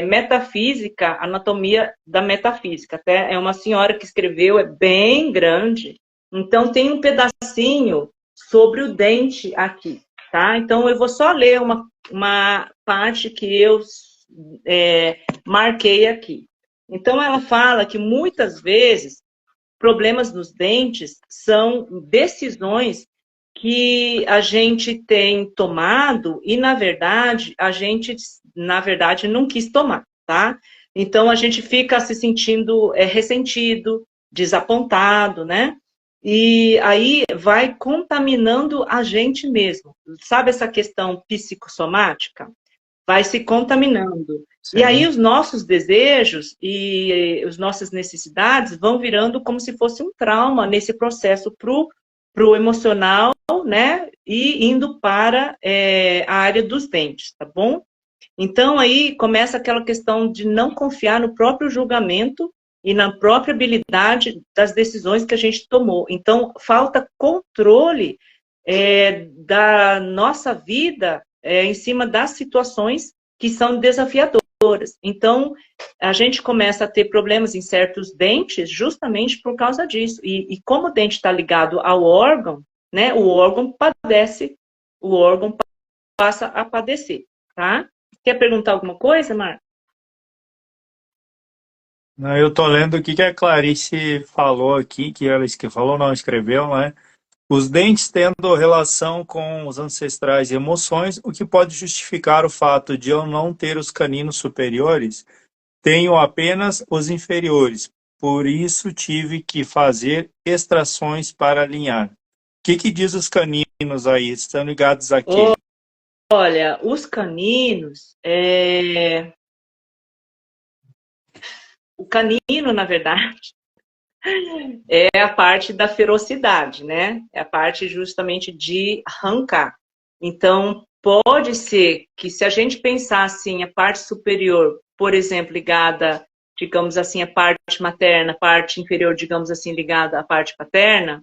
Metafísica, Anatomia da Metafísica. Até é uma senhora que escreveu, é bem grande. Então, tem um pedacinho sobre o dente aqui, tá? Então, eu vou só ler uma parte que eu marquei aqui. Então, ela fala que muitas vezes problemas nos dentes são decisões que a gente tem tomado e, na verdade, a gente, não quis tomar, tá? Então, a gente fica se sentindo ressentido, desapontado, né? E aí vai contaminando a gente mesmo. Sabe essa questão psicossomática? Vai se contaminando. Sim. E aí os nossos desejos e as nossas necessidades vão virando como se fosse um trauma nesse processo pro emocional, né? E indo para a área dos dentes, tá bom? Então aí começa aquela questão de não confiar no próprio julgamento e na própria habilidade das decisões que a gente tomou. Então falta controle da nossa vida em cima das situações que são desafiadoras. Então, a gente começa a ter problemas em certos dentes justamente por causa disso. E como o dente está ligado ao órgão, né, o órgão padece, o órgão passa a padecer, tá? Quer perguntar alguma coisa, Marcos? Não, eu estou lendo o que a Clarice falou aqui, que ela falou, não escreveu, né? Os dentes tendo relação com os ancestrais e emoções, o que pode justificar o fato de eu não ter os caninos superiores, tenho apenas os inferiores. Por isso tive que fazer extrações para alinhar. O que diz os caninos aí? Estão ligados a quê? Olha, os caninos, o canino, na verdade, é a parte da ferocidade, né? É a parte justamente de arrancar. Então, pode ser que se a gente pensar assim, a parte superior, por exemplo, ligada, digamos assim, à parte materna, a parte inferior, digamos assim, ligada à parte paterna,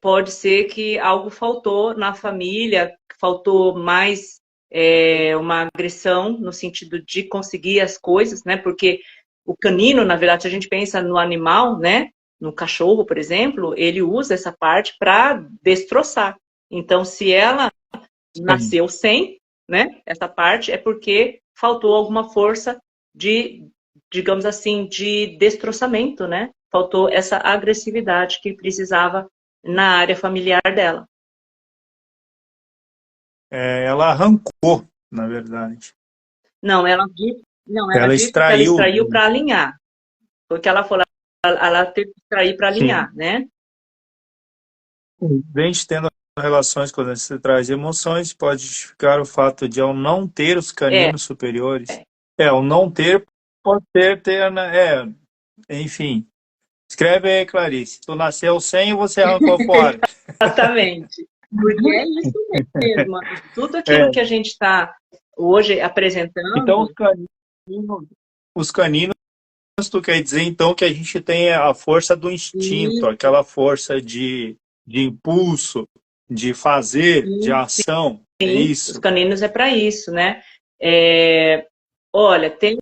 pode ser que algo faltou na família, faltou mais uma agressão no sentido de conseguir as coisas, né? Porque o canino, na verdade, se a gente pensa no animal, né? No cachorro, por exemplo, ele usa essa parte para destroçar. Então, se ela nasceu sem, né? Essa parte é porque faltou alguma força de, digamos assim, de destroçamento, né? Faltou essa agressividade que precisava na área familiar dela. Ela arrancou, na verdade. Não, ela disse que ela extraiu. extraiu para alinhar. Porque ela falou, ela teve que extrair para alinhar, Sim. né? O dente tendo relações com os ancestrais e emoções pode justificar o fato de eu não ter os caninos superiores. O não ter pode ter, né? Enfim. Escreve aí, Clarice. Tu nasceu sem ou você arrancou fora? Exatamente. Porque é isso mesmo. Tudo aquilo que a gente está hoje apresentando. Então, os caninos, tu quer dizer, então, que a gente tem a força do instinto, aquela força de impulso, de fazer, de ação, é Sim, os isso? caninos é para isso, né? Olha, tem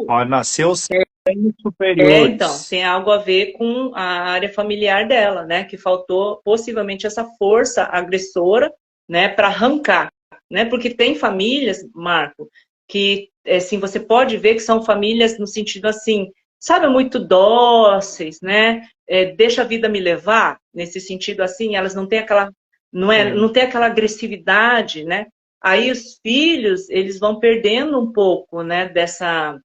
Ó, nasceu sem então, superiores. tem algo a ver com a área familiar dela, né? Que faltou possivelmente essa força agressora, né, para arrancar, né? Porque tem famílias, Marco, que assim, você pode ver que são famílias no sentido assim, sabe, muito dóceis, né? Deixa a vida me levar, nesse sentido assim, elas não têm aquela, É, não tem aquela agressividade, né? Aí os filhos, eles vão perdendo um pouco, né, dessa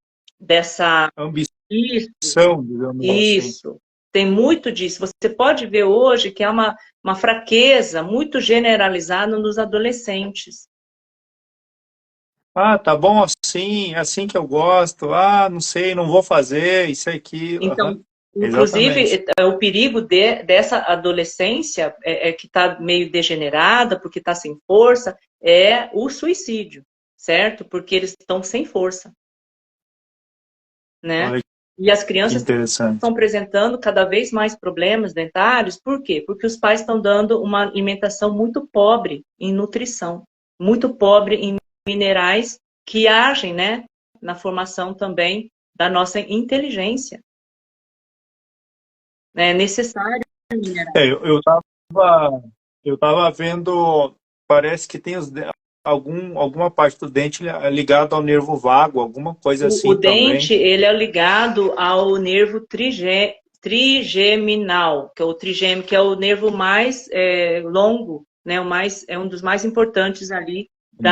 isso, ambição, digamos assim. isso. Tem muito disso. Você pode ver hoje que é uma fraqueza muito generalizada nos adolescentes. Ah, tá bom assim, é assim que eu gosto. Ah, não sei, não vou fazer, isso aqui. Aham, Então, exatamente. inclusive, o perigo dessa adolescência que está meio degenerada, porque está sem força, é o suicídio, certo? Porque eles estão sem força, né? Olha E as que crianças estão interessante. apresentando cada vez mais problemas dentários, por quê? Porque os pais estão dando uma alimentação muito pobre em nutrição, muito pobre em minerais que agem, né, na formação também da nossa inteligência. É necessário mineral. É, eu tava vendo, parece que tem alguma parte do dente ligado ao nervo vago, alguma coisa O assim também. dente, ele é ligado ao nervo trigeminal, que é o trigêmeo, que é o nervo mais longo, né? É um dos mais importantes ali Hum.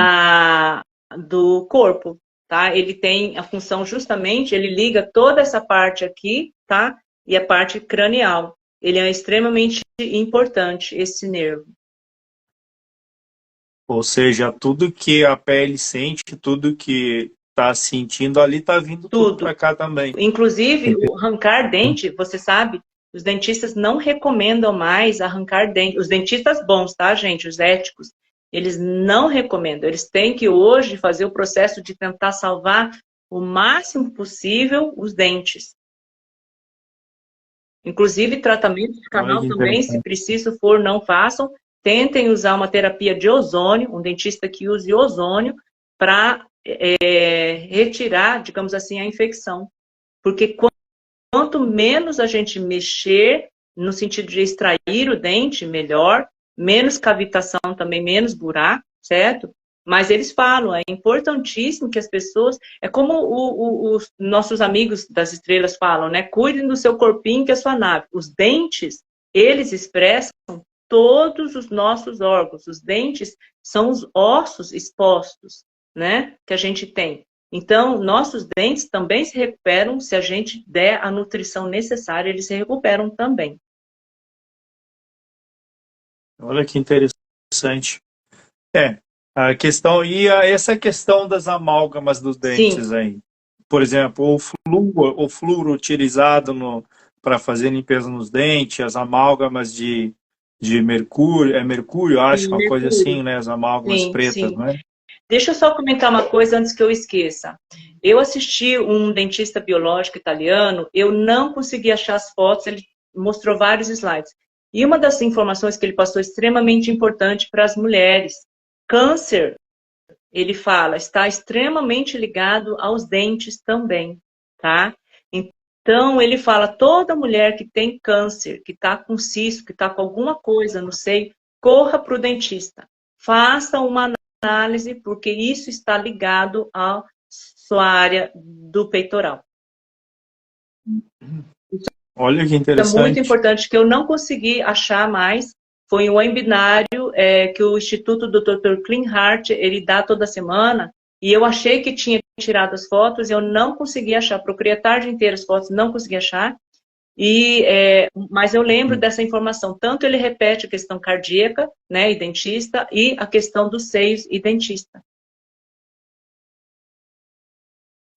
do corpo, tá? Ele tem a função justamente, ele liga toda essa parte aqui, tá? E a parte cranial. Ele é extremamente importante, esse nervo. Ou seja, tudo que a pele sente, tudo que está sentindo ali, está vindo tudo Tudo. para cá também. Inclusive, o arrancar dente, você sabe, os dentistas não recomendam mais arrancar dente. Os dentistas bons, tá, gente? Os éticos, eles não recomendam. Eles têm que hoje fazer o processo de tentar salvar o máximo possível os dentes. Inclusive, tratamento de Olha canal que também, se interessante. preciso for, não façam. Tentem usar uma terapia de ozônio, um dentista que use ozônio para retirar, digamos assim, a infecção. Porque quanto menos a gente mexer, no sentido de extrair o dente, melhor, menos cavitação também, menos buraco, certo? Mas eles falam, é importantíssimo que as pessoas, é como os nossos amigos das estrelas falam, né? Cuidem do seu corpinho que é a sua nave. Os dentes, eles expressam todos os nossos órgãos. Os dentes são os ossos expostos, né? Que a gente tem. Então, nossos dentes também se recuperam se a gente der a nutrição necessária, eles se recuperam também. Olha que interessante. É, a questão, essa questão das amálgamas dos Sim, dentes aí. Por exemplo, o flúor utilizado para fazer limpeza nos dentes, as amálgamas de mercúrio, é mercúrio, acho, sim, uma coisa assim, mercúrio. né? As amálgamas Sim, pretas, sim. não é? Deixa eu só comentar uma coisa antes que eu esqueça. Eu assisti um dentista biológico italiano, eu não consegui achar as fotos, ele mostrou vários slides. E uma das informações que ele passou extremamente importante para as mulheres. Câncer, ele fala, está extremamente ligado aos dentes também, tá? Então, ele fala, toda mulher que tem câncer, que está com cisto, que está com alguma coisa no seio, corra para o dentista. Faça uma análise, porque isso está ligado à sua área do peitoral. Olha que É muito interessante. importante, que eu não consegui achar mais, foi um webinário que o Instituto do Dr. Kleinhardt, ele dá toda semana, e eu achei que tinha tirado as fotos, e eu não consegui achar, procurei a tarde inteira as fotos, não consegui achar, mas eu lembro dessa informação, tanto ele repete a questão cardíaca, né, e dentista, e a questão dos seios e dentista.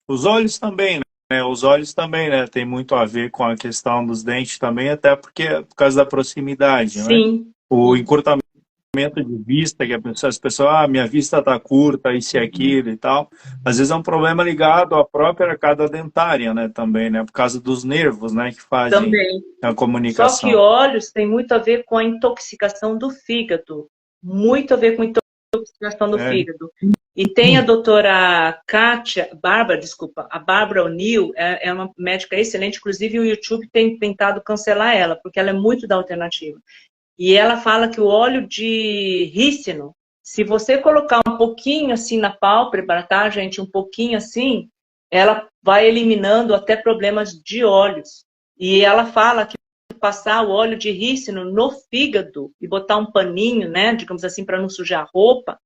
Os olhos também, né? Os olhos também, né? Tem muito a ver com a questão dos dentes também, até porque por causa da proximidade, né? Sim, O encurtamento de vista, que as pessoas, minha vista está curta, isso e aquilo e tal. Às vezes é um problema ligado à própria arcada dentária, né, também, né, por causa dos nervos, né, que fazem Também. a Só que comunicação. óleos tem muito a ver com a intoxicação do fígado. Muito a ver com a intoxicação do É. fígado. E tem a doutora desculpa, a Bárbara O'Neill, é uma médica excelente, inclusive o YouTube tem tentado cancelar ela, porque ela é muito da alternativa. E ela fala que o óleo de rícino, se você colocar um pouquinho assim na pálpebra, tá, gente? Um pouquinho assim, ela vai eliminando até problemas de olhos. E ela fala que passar o óleo de rícino no fígado e botar um paninho, né, digamos assim, para não sujar a roupa,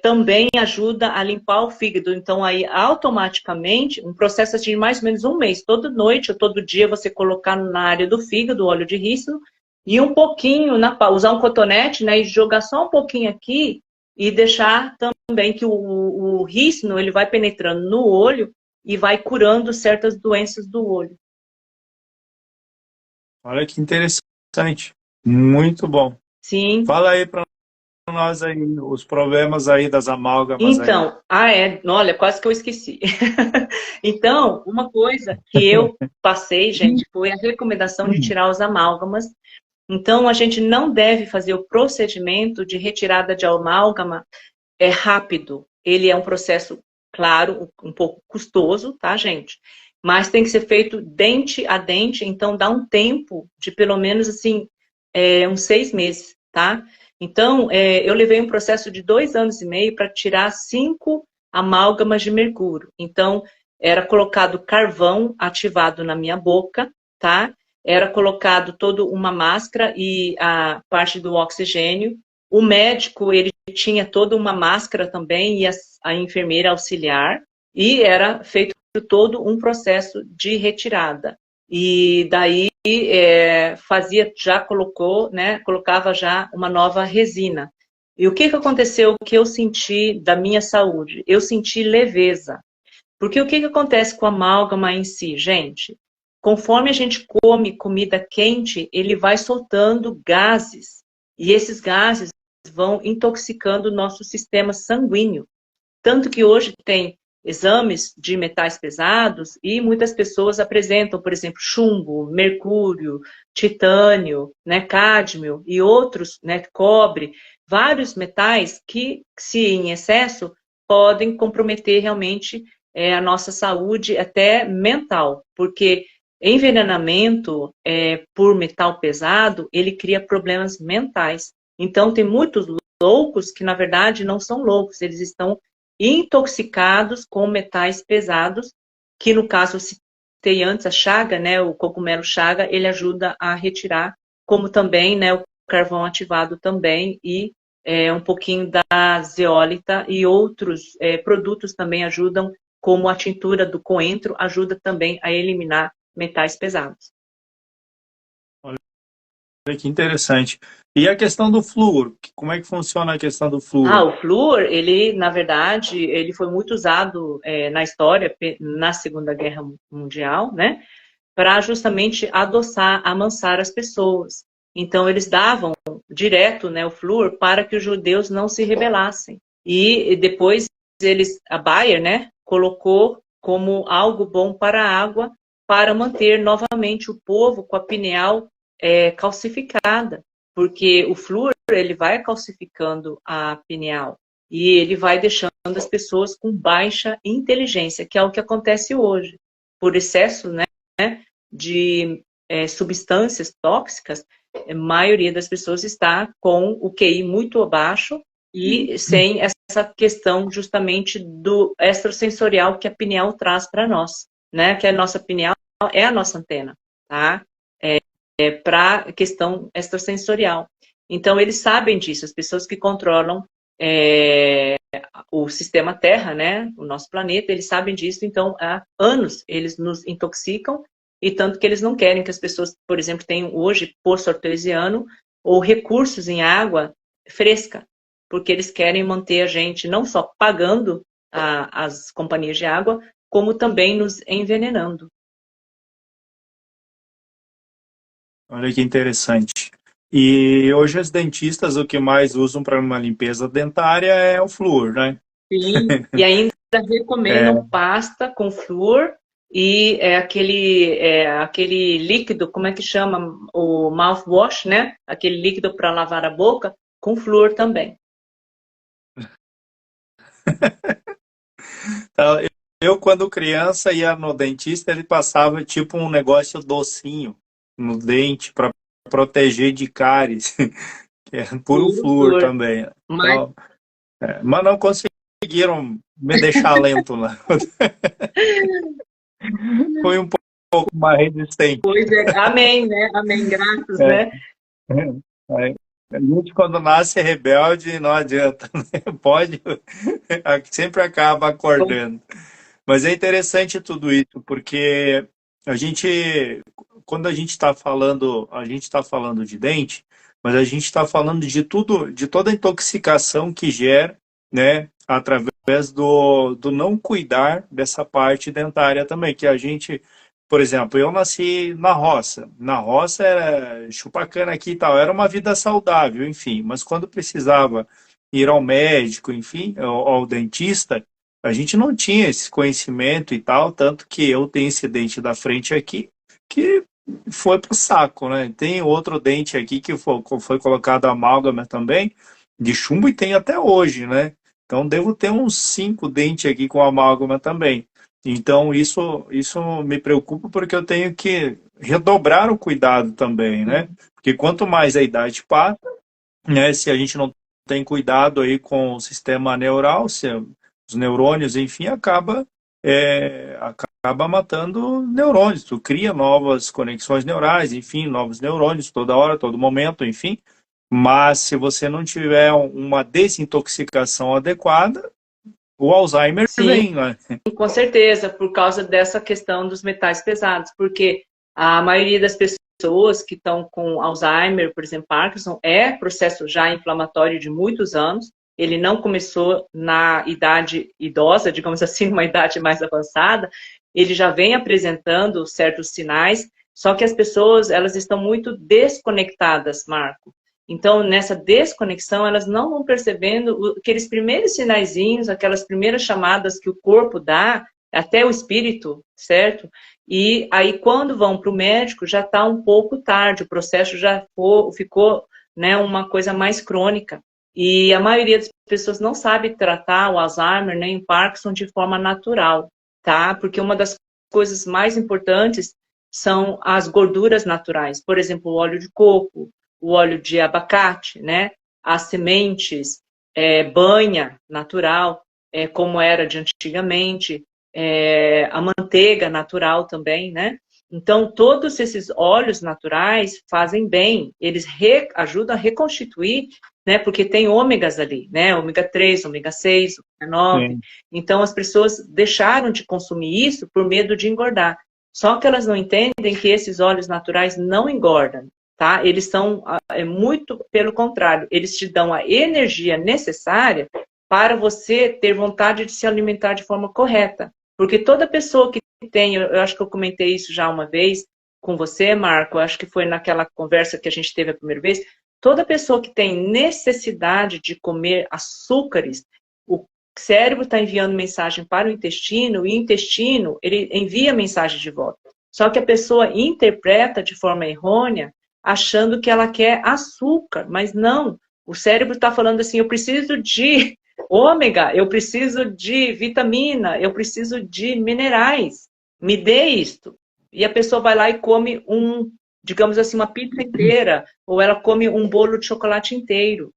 também ajuda a limpar o fígado. Então, aí, automaticamente, um processo de mais ou menos um mês, toda noite ou todo dia, você colocar na área do fígado o óleo de rícino e um pouquinho, usar um cotonete, né, e jogar só um pouquinho aqui e deixar também que o rícino, ele vai penetrando no olho e vai curando certas doenças do olho. Olha que interessante, muito bom. Sim. Fala aí para nós aí os problemas aí das amálgamas aí. Então, olha, quase que eu esqueci. Então, uma coisa que eu passei, gente, foi a recomendação de tirar os amálgamas. Então, a gente não deve fazer o procedimento de retirada de amálgama rápido. Ele é um processo, claro, um pouco custoso, tá, gente? Mas tem que ser feito dente a dente, então dá um tempo de pelo menos, assim, uns 6 meses, tá? Então, eu levei um processo de 2 anos e meio para tirar 5 amálgamas de mercúrio. Então, era colocado carvão ativado na minha boca, tá? Era colocado toda uma máscara e a parte do oxigênio. O médico, ele tinha toda uma máscara também e a enfermeira auxiliar. E era feito todo um processo de retirada. E daí colocava já uma nova resina. E o que aconteceu que eu senti da minha saúde? Eu senti leveza. Porque o que acontece com a amálgama em si, gente? Conforme a gente come comida quente, ele vai soltando gases. E esses gases vão intoxicando o nosso sistema sanguíneo. Tanto que hoje tem exames de metais pesados e muitas pessoas apresentam, por exemplo, chumbo, mercúrio, titânio, né, cádmio e outros, né, cobre, vários metais que, se em excesso, podem comprometer realmente a nossa saúde até mental, porque envenenamento por metal pesado, ele cria problemas mentais. Então, tem muitos loucos que, na verdade, não são loucos, eles estão intoxicados com metais pesados, que no caso eu citei antes, a chaga, né, o cogumelo chaga, ele ajuda a retirar, como também, né, o carvão ativado também, e um pouquinho da zeólita e outros produtos também ajudam, como a tintura do coentro, ajuda também a eliminar metais pesados. Olha que interessante. E a questão do flúor, como é que funciona a questão do flúor? O flúor, ele, na verdade, ele foi muito usado na história, na Segunda Guerra Mundial, né? Para justamente adoçar, amansar as pessoas. Então, eles davam direto, né, o flúor para que os judeus não se rebelassem. E depois a Bayer, né, colocou como algo bom para a água para manter novamente o povo com a pineal calcificada, porque o flúor ele vai calcificando a pineal e ele vai deixando as pessoas com baixa inteligência, que é o que acontece hoje. Por excesso, né, de substâncias tóxicas, a maioria das pessoas está com o QI muito abaixo e sem essa questão justamente do extrasensorial que a pineal traz para nós, né? Que a nossa pineal é a nossa antena, tá? Para a questão extrasensorial. Então, eles sabem disso, as pessoas que controlam o sistema Terra, né, o nosso planeta, eles sabem disso, então há anos eles nos intoxicam, e tanto que eles não querem que as pessoas, por exemplo, tenham hoje poço artesiano ou recursos em água fresca, porque eles querem manter a gente não só pagando as companhias de água, como também nos envenenando. Olha que interessante. E hoje os dentistas o que mais usam para uma limpeza dentária é o flúor, né? Sim, e ainda recomendam É, pasta com flúor e aquele líquido, como é que chama? O mouthwash, né? Aquele líquido para lavar a boca com flúor também. então, eu, quando criança, ia no dentista, ele passava tipo um negócio docinho no dente para proteger de cáries, que é puro Puro flúor flúor. também. Mas, Então, mas não conseguiram me deixar lento lá. Fui um pouco mais resistente. pois é, amém, né? Amém, graças, É. né? Aí, a gente, quando nasce rebelde, não adianta, né? Pode, sempre acaba acordando. Mas é interessante tudo isso, porque a gente, quando a gente está falando de dente, mas a gente está falando de tudo, de toda a intoxicação que gera, né, através do não cuidar dessa parte dentária também, que a gente, por exemplo, eu nasci na roça. Na roça era chupar cana aqui e tal, era uma vida saudável, enfim, mas quando precisava ir ao médico, enfim, ao dentista, a gente não tinha esse conhecimento e tal, tanto que eu tenho esse dente da frente aqui que foi pro saco, né? Tem outro dente aqui que foi colocado amálgama também, de chumbo, e tem até hoje, né? Então devo ter uns 5 dentes aqui com amálgama também. Então isso me preocupa porque eu tenho que redobrar o cuidado também, né? Porque quanto mais a idade passa, né, se a gente não tem cuidado aí com o sistema neural, se os neurônios, enfim, acaba matando neurônios. Tu cria novas conexões neurais, enfim, novos neurônios toda hora, todo momento, enfim. Mas se você não tiver uma desintoxicação adequada, o Alzheimer Sim, vem, né? com certeza, por causa dessa questão dos metais pesados, porque a maioria das pessoas que estão com Alzheimer, por exemplo, Parkinson, é processo já inflamatório de muitos anos. Ele não começou na idade idosa, digamos assim, numa idade mais avançada, ele já vem apresentando certos sinais, só que as pessoas, elas estão muito desconectadas, Marco. Então, nessa desconexão, elas não vão percebendo aqueles primeiros sinaizinhos, aquelas primeiras chamadas que o corpo dá, até o espírito, certo? E aí, quando vão para o médico, já está um pouco tarde, o processo já ficou, né, uma coisa mais crônica. E a maioria das pessoas não sabe tratar o Alzheimer nem o Parkinson de forma natural, tá? Porque uma das coisas mais importantes são as gorduras naturais, por exemplo, o óleo de coco, o óleo de abacate, né? As sementes, banha natural, como era de antigamente, a manteiga natural também, né? Então, todos esses óleos naturais fazem bem, eles ajudam a reconstituir, né? Porque tem ômegas ali, né? Ômega 3, ômega 6, ômega 9. Sim. Então, as pessoas deixaram de consumir isso por medo de engordar. Só que elas não entendem que esses óleos naturais não engordam, tá? Eles são muito pelo contrário, eles te dão a energia necessária para você ter vontade de se alimentar de forma correta. Porque toda pessoa que tem, eu acho que eu comentei isso já uma vez com você, Marco, acho que foi naquela conversa que a gente teve a primeira vez, toda pessoa que tem necessidade de comer açúcares, o cérebro está enviando mensagem para o intestino, e o intestino, ele envia mensagem de volta. Só que a pessoa interpreta de forma errônea, achando que ela quer açúcar, mas não. O cérebro está falando assim, eu preciso de ômega, eu preciso de vitamina, eu preciso de minerais. Me dê isto. E a pessoa vai lá e come digamos assim, uma pizza inteira, ou ela come um bolo de chocolate inteiro.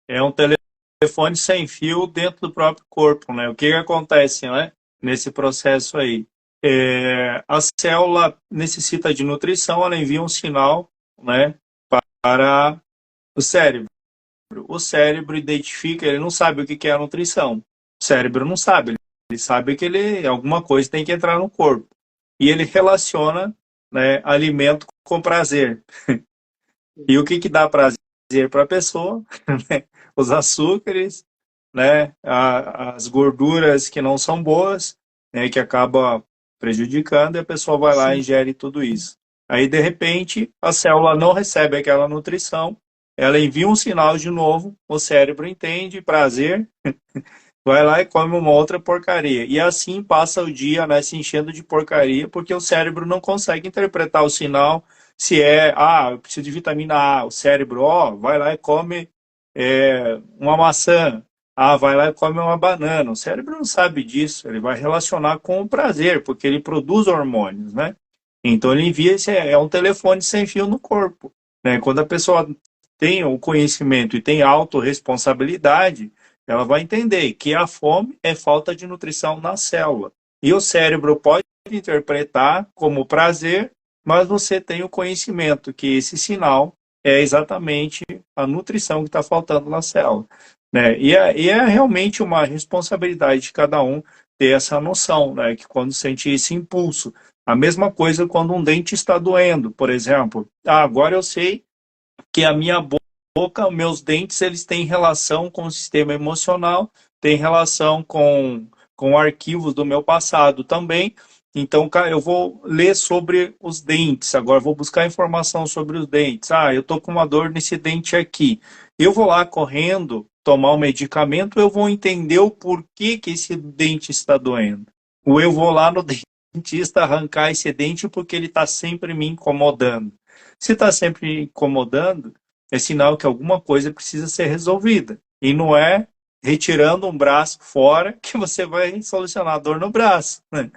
É um telefone sem fio dentro do próprio corpo, né? O que que acontece, né? Nesse processo aí? A célula necessita de nutrição, ela envia um sinal, né, para o cérebro. O cérebro identifica, ele não sabe o que que é a nutrição. O cérebro não sabe, ele sabe que alguma coisa tem que entrar no corpo. E ele relaciona, né, alimento com prazer. E o que que dá prazer para a pessoa? Os açúcares, né, as gorduras que não são boas, né, que acaba prejudicando, e a pessoa vai lá e Sim. ingere tudo isso. Aí, de repente, a célula não recebe aquela nutrição, ela envia um sinal de novo, o cérebro entende, prazer, vai lá e come uma outra porcaria. E assim passa o dia, né, se enchendo de porcaria, porque o cérebro não consegue interpretar o sinal se é, eu preciso de vitamina A, o cérebro, vai lá e come uma maçã, vai lá e come uma banana. O cérebro não sabe disso, ele vai relacionar com o prazer, porque ele produz hormônios, né? Então ele envia, é um telefone sem fio no corpo, né? Quando a pessoa tem o conhecimento e tem autorresponsabilidade, ela vai entender que a fome é falta de nutrição na célula. E o cérebro pode interpretar como prazer, mas você tem o conhecimento que esse sinal é exatamente a nutrição que está faltando na célula. Né? E é realmente uma responsabilidade de cada um ter essa noção, né? Que quando sente esse impulso. A mesma coisa quando um dente está doendo, por exemplo. Agora eu sei que a minha boca, meus dentes, eles têm relação com o sistema emocional, têm relação com arquivos do meu passado também. Então, eu vou ler sobre os dentes, agora vou buscar informação sobre os dentes. Eu estou com uma dor nesse dente aqui. Eu vou lá correndo tomar um medicamento, eu vou entender o porquê que esse dente está doendo. Ou eu vou lá no dentista arrancar esse dente porque ele está sempre me incomodando. Se está sempre me incomodando, é sinal que alguma coisa precisa ser resolvida. E não é retirando um braço fora que você vai solucionar a dor no braço. Né?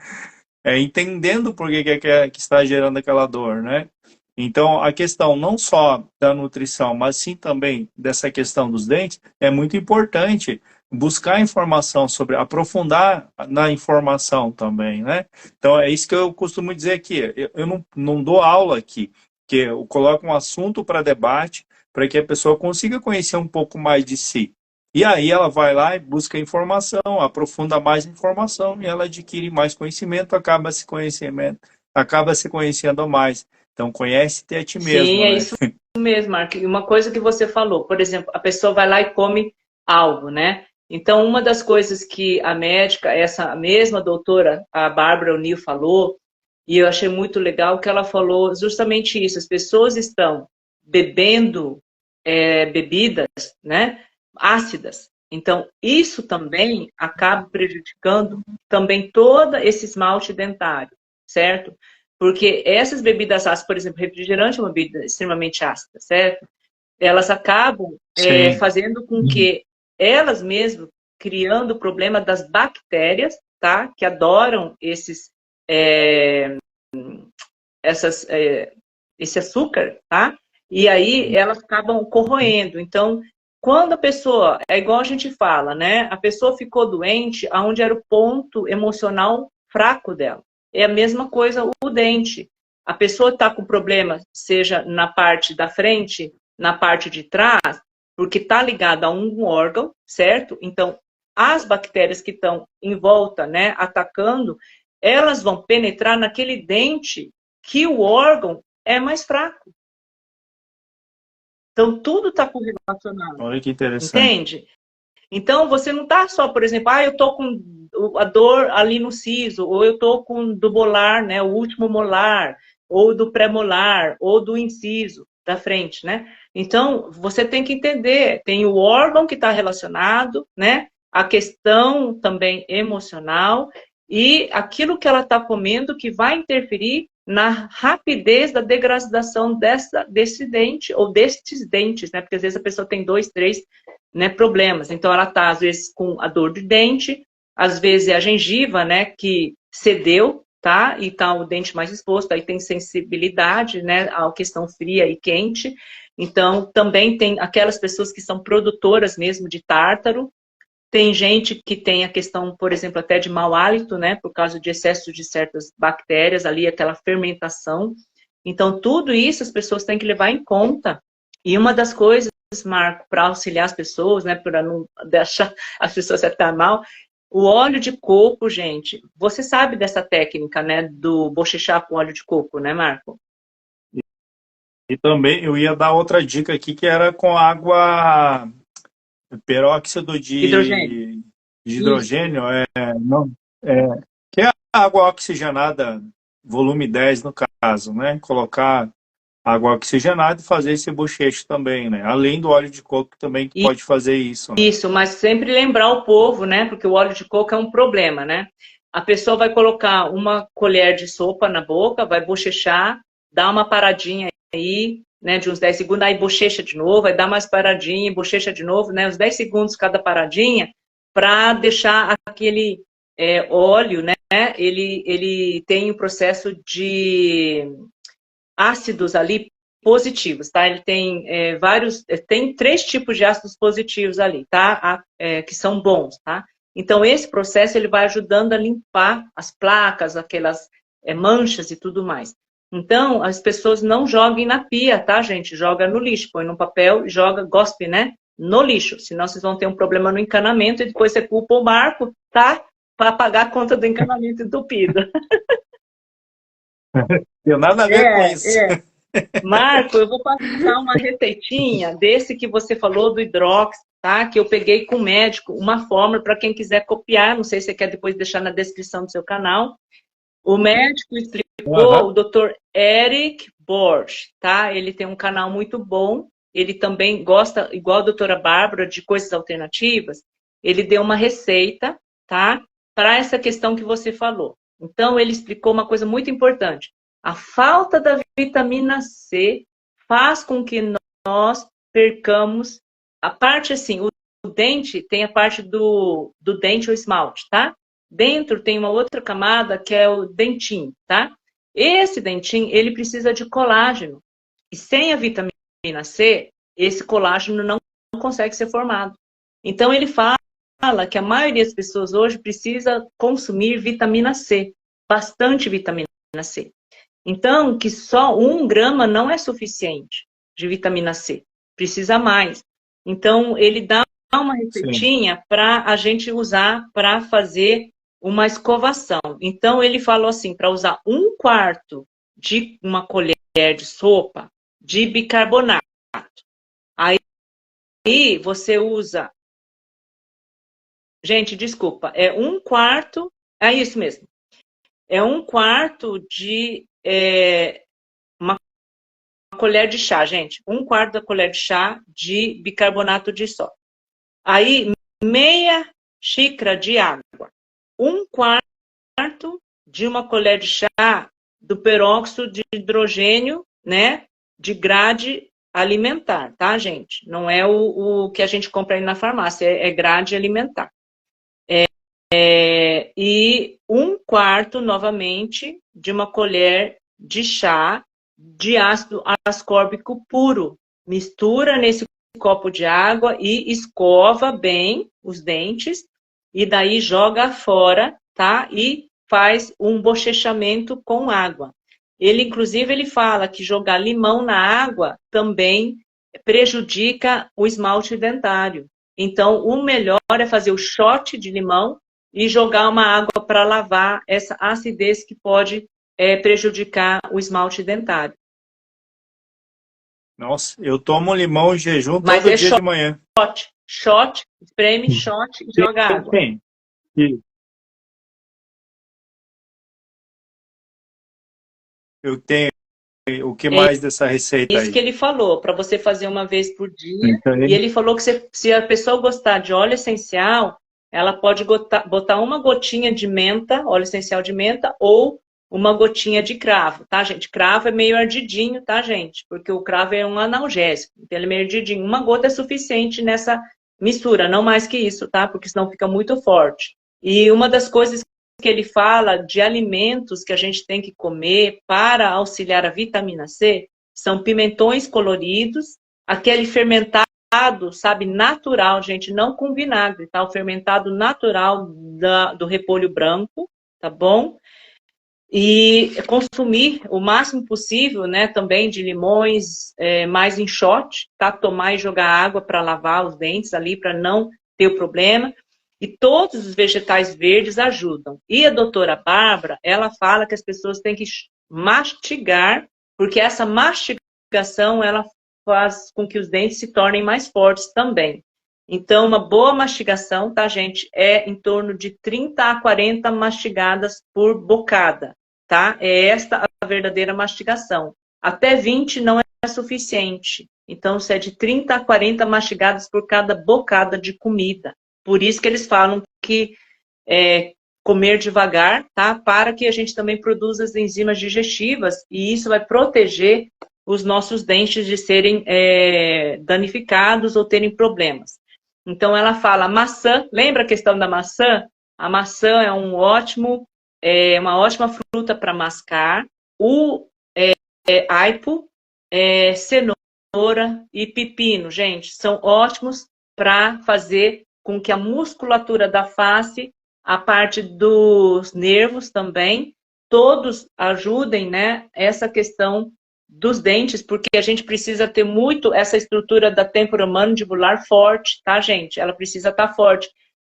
É entendendo por que está gerando aquela dor, né? Então, a questão não só da nutrição, mas sim também dessa questão dos dentes, é muito importante buscar informação sobre, aprofundar na informação também, né? Então, é isso que eu costumo dizer aqui. Eu não dou aula aqui, que eu coloco um assunto para debate, para que a pessoa consiga conhecer um pouco mais de si. E aí ela vai lá e busca informação, aprofunda mais informação e ela adquire mais conhecimento, acaba se conhecendo mais. Então conhece-te a ti Sim, mesmo, é né? isso mesmo, Mark. E uma coisa que você falou, por exemplo, a pessoa vai lá e come algo, né? Então, uma das coisas que a médica, essa mesma doutora, a Bárbara O'Neill, falou, e eu achei muito legal, que ela falou justamente isso: as pessoas estão bebendo bebidas, né, ácidas. Então, isso também acaba prejudicando também todo esse esmalte dentário, certo? Porque essas bebidas ácidas, por exemplo, refrigerante é uma bebida extremamente ácida, certo? Elas acabam Sim. fazendo com que elas mesmas criando o problema das bactérias, tá? Que adoram é, esse açúcar, tá? E aí elas acabam corroendo. Então, quando a pessoa, é igual a gente fala, né? A pessoa ficou doente aonde era o ponto emocional fraco dela. É a mesma coisa o dente. A pessoa está com problema, seja na parte da frente, na parte de trás, porque está ligada a um órgão, certo? Então, as bactérias que estão em volta, né, atacando, elas vão penetrar naquele dente que o órgão é mais fraco. Então, tudo está correlacionado, Olha que interessante. entende? Então, você não está só, por exemplo, eu estou com a dor ali no siso, ou eu estou com do molar, né, o último molar, ou do pré-molar, ou do inciso da frente, né? Então, você tem que entender, tem o órgão que está relacionado, né? A questão também emocional e aquilo que ela está comendo que vai interferir na rapidez da degradação desse dente ou destes dentes, né? Porque às vezes a pessoa tem dois, três, né, problemas. Então ela está às vezes com a dor de dente, às vezes é a gengiva, né, que cedeu, tá? E tá o dente mais exposto, aí tem sensibilidade, né, à questão fria e quente. Então também tem aquelas pessoas que são produtoras mesmo de tártaro. Tem gente que tem a questão, por exemplo, até de mau hálito, né, por causa de excesso de certas bactérias ali, aquela fermentação. Então, tudo isso as pessoas têm que levar em conta. E uma das coisas, Marco, para auxiliar as pessoas, né, para não deixar as pessoas até mal, o óleo de coco, gente, você sabe dessa técnica, né, do bochechar com óleo de coco, né, Marco? E também eu ia dar outra dica aqui que era com água peróxido Hidrogênio. de Isso. hidrogênio, não, é, que é a água oxigenada volume 10 no caso, né? Colocar água oxigenada e fazer esse bochecho também, né? Além do óleo de coco também que pode fazer isso, né? Isso, mas sempre lembrar o povo, né? Porque o óleo de coco é um problema, né? A pessoa vai colocar uma colher de sopa na boca, vai bochechar, dá uma paradinha aí, né? De uns 10 segundos, aí bochecha de novo, aí dá mais paradinha, bochecha de novo, né? Uns 10 segundos cada paradinha, para deixar aquele óleo, né? Ele tem o processo de ácidos ali positivos, tá? Ele tem tem 3 tipos de ácidos positivos ali, tá? Que são bons, tá? Então, esse processo, ele vai ajudando a limpar as placas, aquelas manchas e tudo mais. Então, as pessoas não joguem na pia, tá, gente? Joga no lixo, põe no papel e joga, gospe, né? No lixo, senão vocês vão ter um problema no encanamento e depois você culpa o Marco, tá? Para pagar a conta do encanamento entupido. Tem nada a ver com isso. Marco, eu vou passar uma receitinha desse que você falou do hidrox, tá? Que eu peguei com o médico, uma fórmula para quem quiser copiar. Não sei se você quer depois deixar na descrição do seu canal. O médico explicou, o Dr. Eric Borch, tá? Ele tem um canal muito bom. Ele também gosta, igual a doutora Bárbara, de coisas alternativas. Ele deu uma receita, tá? Para essa questão que você falou. Então, ele explicou uma coisa muito importante. A falta da vitamina C faz com que nós percamos a parte assim, o dente tem a parte do dente ou esmalte, tá? Dentro tem uma outra camada que é o dentinho, tá? Esse dentinho, ele precisa de colágeno. E sem a vitamina C, esse colágeno não consegue ser formado. Então, ele fala que a maioria das pessoas hoje precisa consumir vitamina C, bastante vitamina C. Então, que só 1 grama não é suficiente de vitamina C, precisa mais. Então, ele dá uma receitinha para a gente usar para fazer uma escovação. Então, ele falou assim, para usar 1/4 de uma colher de sopa de bicarbonato. Aí você usa... Gente, desculpa, é 1/4... É isso mesmo. É 1/4 de... uma colher de chá, gente. 1/4 da colher de chá de bicarbonato de sódio. Aí, meia xícara de água. 1/4 de uma colher de chá do peróxido de hidrogênio, né? De grade alimentar, tá, gente? Não é o que a gente compra aí na farmácia, é grade alimentar. E 1/4, novamente, de uma colher de chá de ácido ascórbico puro. Mistura nesse copo de água e escova bem os dentes e daí joga fora, tá? E faz um bochechamento com água. Ele, inclusive, ele fala que jogar limão na água também prejudica o esmalte dentário. Então, o melhor é fazer o shot de limão e jogar uma água para lavar essa acidez que pode prejudicar o esmalte dentário. Nossa, eu tomo limão em jejum Mas todo dia de manhã. Shot, espreme, shot e joga água. Sim. Eu tenho. O que mais dessa receita aí? Isso que ele falou, para você fazer uma vez por dia. Então, E ele falou que se a pessoa gostar de óleo essencial, ela pode botar uma gotinha de menta, óleo essencial de menta, ou uma gotinha de cravo, tá, gente? Cravo é meio ardidinho, tá, gente? Porque o cravo é um analgésico, então ele é meio ardidinho. Uma gota é suficiente nessa mistura, não mais que isso, tá? Porque senão fica muito forte. E uma das coisas que ele fala de alimentos que a gente tem que comer para auxiliar a vitamina C são pimentões coloridos, aquele fermentado, sabe, natural, gente, não com vinagre, tá? O fermentado natural do repolho branco, tá bom? E consumir o máximo possível, né, também de limões mais em shot, tá? Tomar e jogar água para lavar os dentes ali, para não ter o problema. E todos os vegetais verdes ajudam. E a doutora Bárbara, ela fala que as pessoas têm que mastigar, porque essa mastigação, ela faz com que os dentes se tornem mais fortes também. Então, uma boa mastigação, tá, gente? É em torno de 30 a 40 mastigadas por bocada, tá? É esta a verdadeira mastigação. Até 20 não é suficiente. Então, se é de 30 a 40 mastigadas por cada bocada de comida. Por isso que eles falam que comer devagar, tá? Para que a gente também produza as enzimas digestivas e isso vai proteger os nossos dentes de serem danificados ou terem problemas. Então, ela fala maçã. Lembra a questão da maçã? A maçã é uma ótima fruta para mascar. O aipo, cenoura e pepino, gente, são ótimos para fazer com que a musculatura da face, a parte dos nervos também, todos ajudem, né, essa questão dos dentes, porque a gente precisa ter muito essa estrutura da temporomandibular forte, tá, gente? Ela precisa estar forte.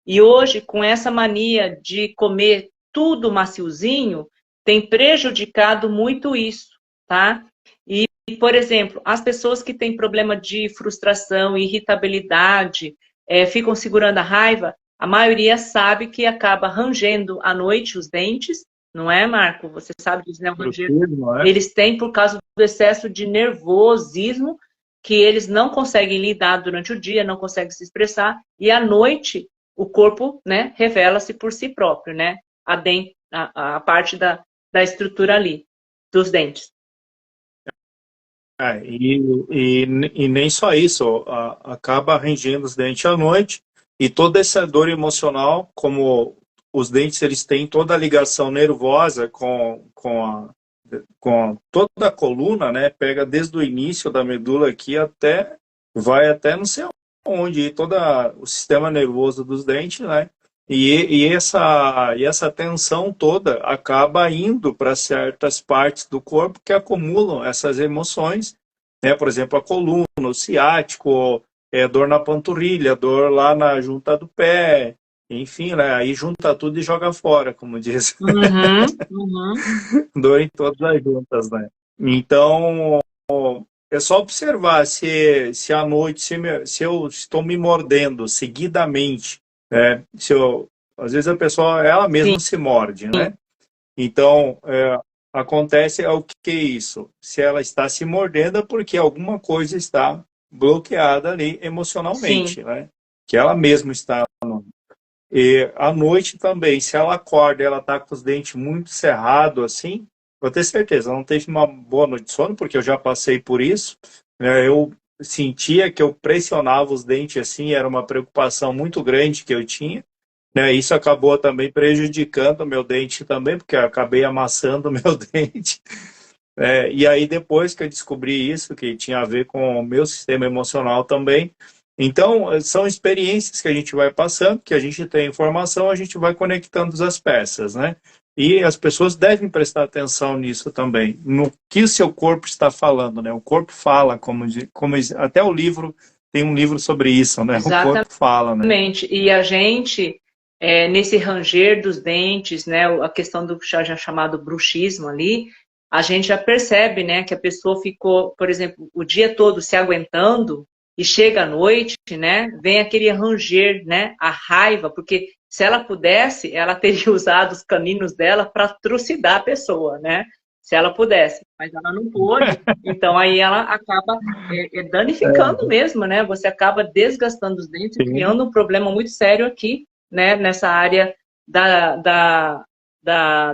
E hoje, com essa mania de comer tudo maciozinho, tem prejudicado muito isso, tá? E, por exemplo, as pessoas que têm problema de frustração, irritabilidade, ficam segurando a raiva, a maioria sabe que acaba rangendo à noite os dentes, não é, Marco? Você sabe disso, né? O ranger, eles têm por causa do excesso de nervosismo, que eles não conseguem lidar durante o dia, não conseguem se expressar, e à noite o corpo, né, revela-se por si próprio, né? A parte da estrutura ali, dos dentes. E nem só isso, acaba rangendo os dentes à noite e toda essa dor emocional, como os dentes eles têm toda a ligação nervosa com toda a coluna, né? Pega desde o início da medula aqui vai até não sei onde, todo o sistema nervoso dos dentes, né? E essa tensão toda acaba indo para certas partes do corpo que acumulam essas emoções, né? Por exemplo, a coluna, o ciático, dor na panturrilha, dor lá na junta do pé, enfim, né? Aí junta tudo e joga fora, como diz. Dor em todas as juntas, né? Então, é só observar se à noite, se eu estou me mordendo seguidamente, né? Às vezes a pessoa, ela mesma se morde, né? Então, acontece o que é isso? Se ela está se mordendo é porque alguma coisa está bloqueada ali emocionalmente, né? Que ela mesma está. E à noite também, se ela acorda e ela está com os dentes muito cerrados assim, eu tenho certeza, ela não teve uma boa noite de sono, porque eu já passei por isso, né? Eu sentia que eu pressionava os dentes assim, era uma preocupação muito grande que eu tinha, né? Isso acabou também prejudicando o meu dente também, porque eu acabei amassando o meu dente. E aí depois que eu descobri isso, que tinha a ver com o meu sistema emocional também, então são experiências que a gente vai passando, que a gente tem informação, a gente vai conectando as peças, né? E as pessoas devem prestar atenção nisso também, no que o seu corpo está falando, né? O corpo fala, como até o livro, tem um livro sobre isso, né? Exatamente. O corpo fala, né? E a gente, nesse ranger dos dentes, né? A questão do já chamado bruxismo ali, a gente já percebe, né? Que a pessoa ficou, por exemplo, o dia todo se aguentando, e chega à noite, né, vem aquele ranger, né, a raiva, porque se ela pudesse, ela teria usado os caninos dela para trucidar a pessoa, né, se ela pudesse, mas ela não pôde, então aí ela acaba danificando mesmo, né, você acaba desgastando os dentes e criando um problema muito sério aqui, né, nessa área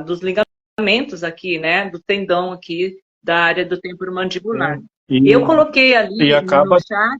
dos ligamentos aqui, né, do tendão aqui, da área do temporomandibular. Eu coloquei ali no chat.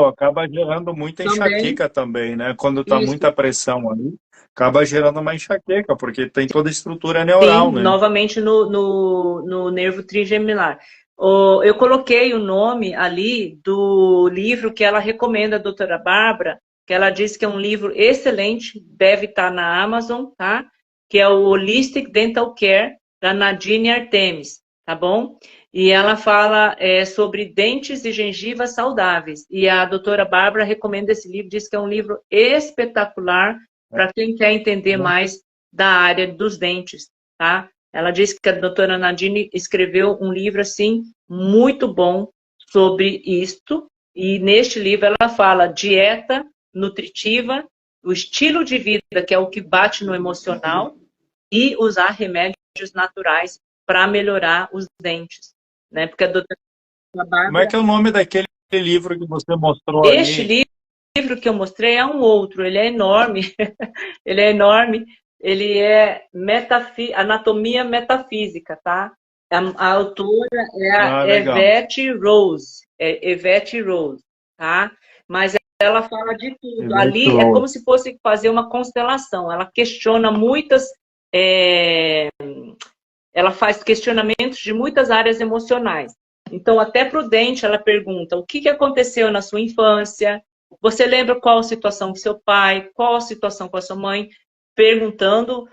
Acaba gerando muita enxaqueca também, né? Quando está muita pressão ali, acaba gerando uma enxaqueca, porque tem toda a estrutura neural, Sim, né? novamente no nervo trigeminar. Eu coloquei o nome ali do livro que ela recomenda, a doutora Bárbara, que ela disse que é um livro excelente, deve estar na Amazon, tá? Que é o Holistic Dental Care, da Nadine Artemis, tá bom? E ela fala sobre dentes e gengivas saudáveis. E a doutora Bárbara recomenda esse livro, diz que é um livro espetacular para quem quer entender mais da área dos dentes, tá? Ela disse que a doutora Nadine escreveu um livro, assim, muito bom sobre isto. E neste livro ela fala dieta nutritiva, o estilo de vida, que é o que bate no emocional, e usar remédio naturais para melhorar os dentes, né? Porque a doutora Bárbara... Como é que é o nome daquele livro que você mostrou Este ali? livro que eu mostrei é um outro, ele é enorme, ele é enorme, ele é Anatomia Metafísica, tá? A autora é a Ah, legal. Evette Rose, tá? Mas ela fala de tudo. Ali é Eletrou. como se fosse fazer uma constelação. Ela questiona muitas, ela faz questionamentos de muitas áreas emocionais. Então, até para o dente, ela pergunta o que aconteceu na sua infância, você lembra qual a situação com seu pai, qual a situação com a sua mãe, perguntando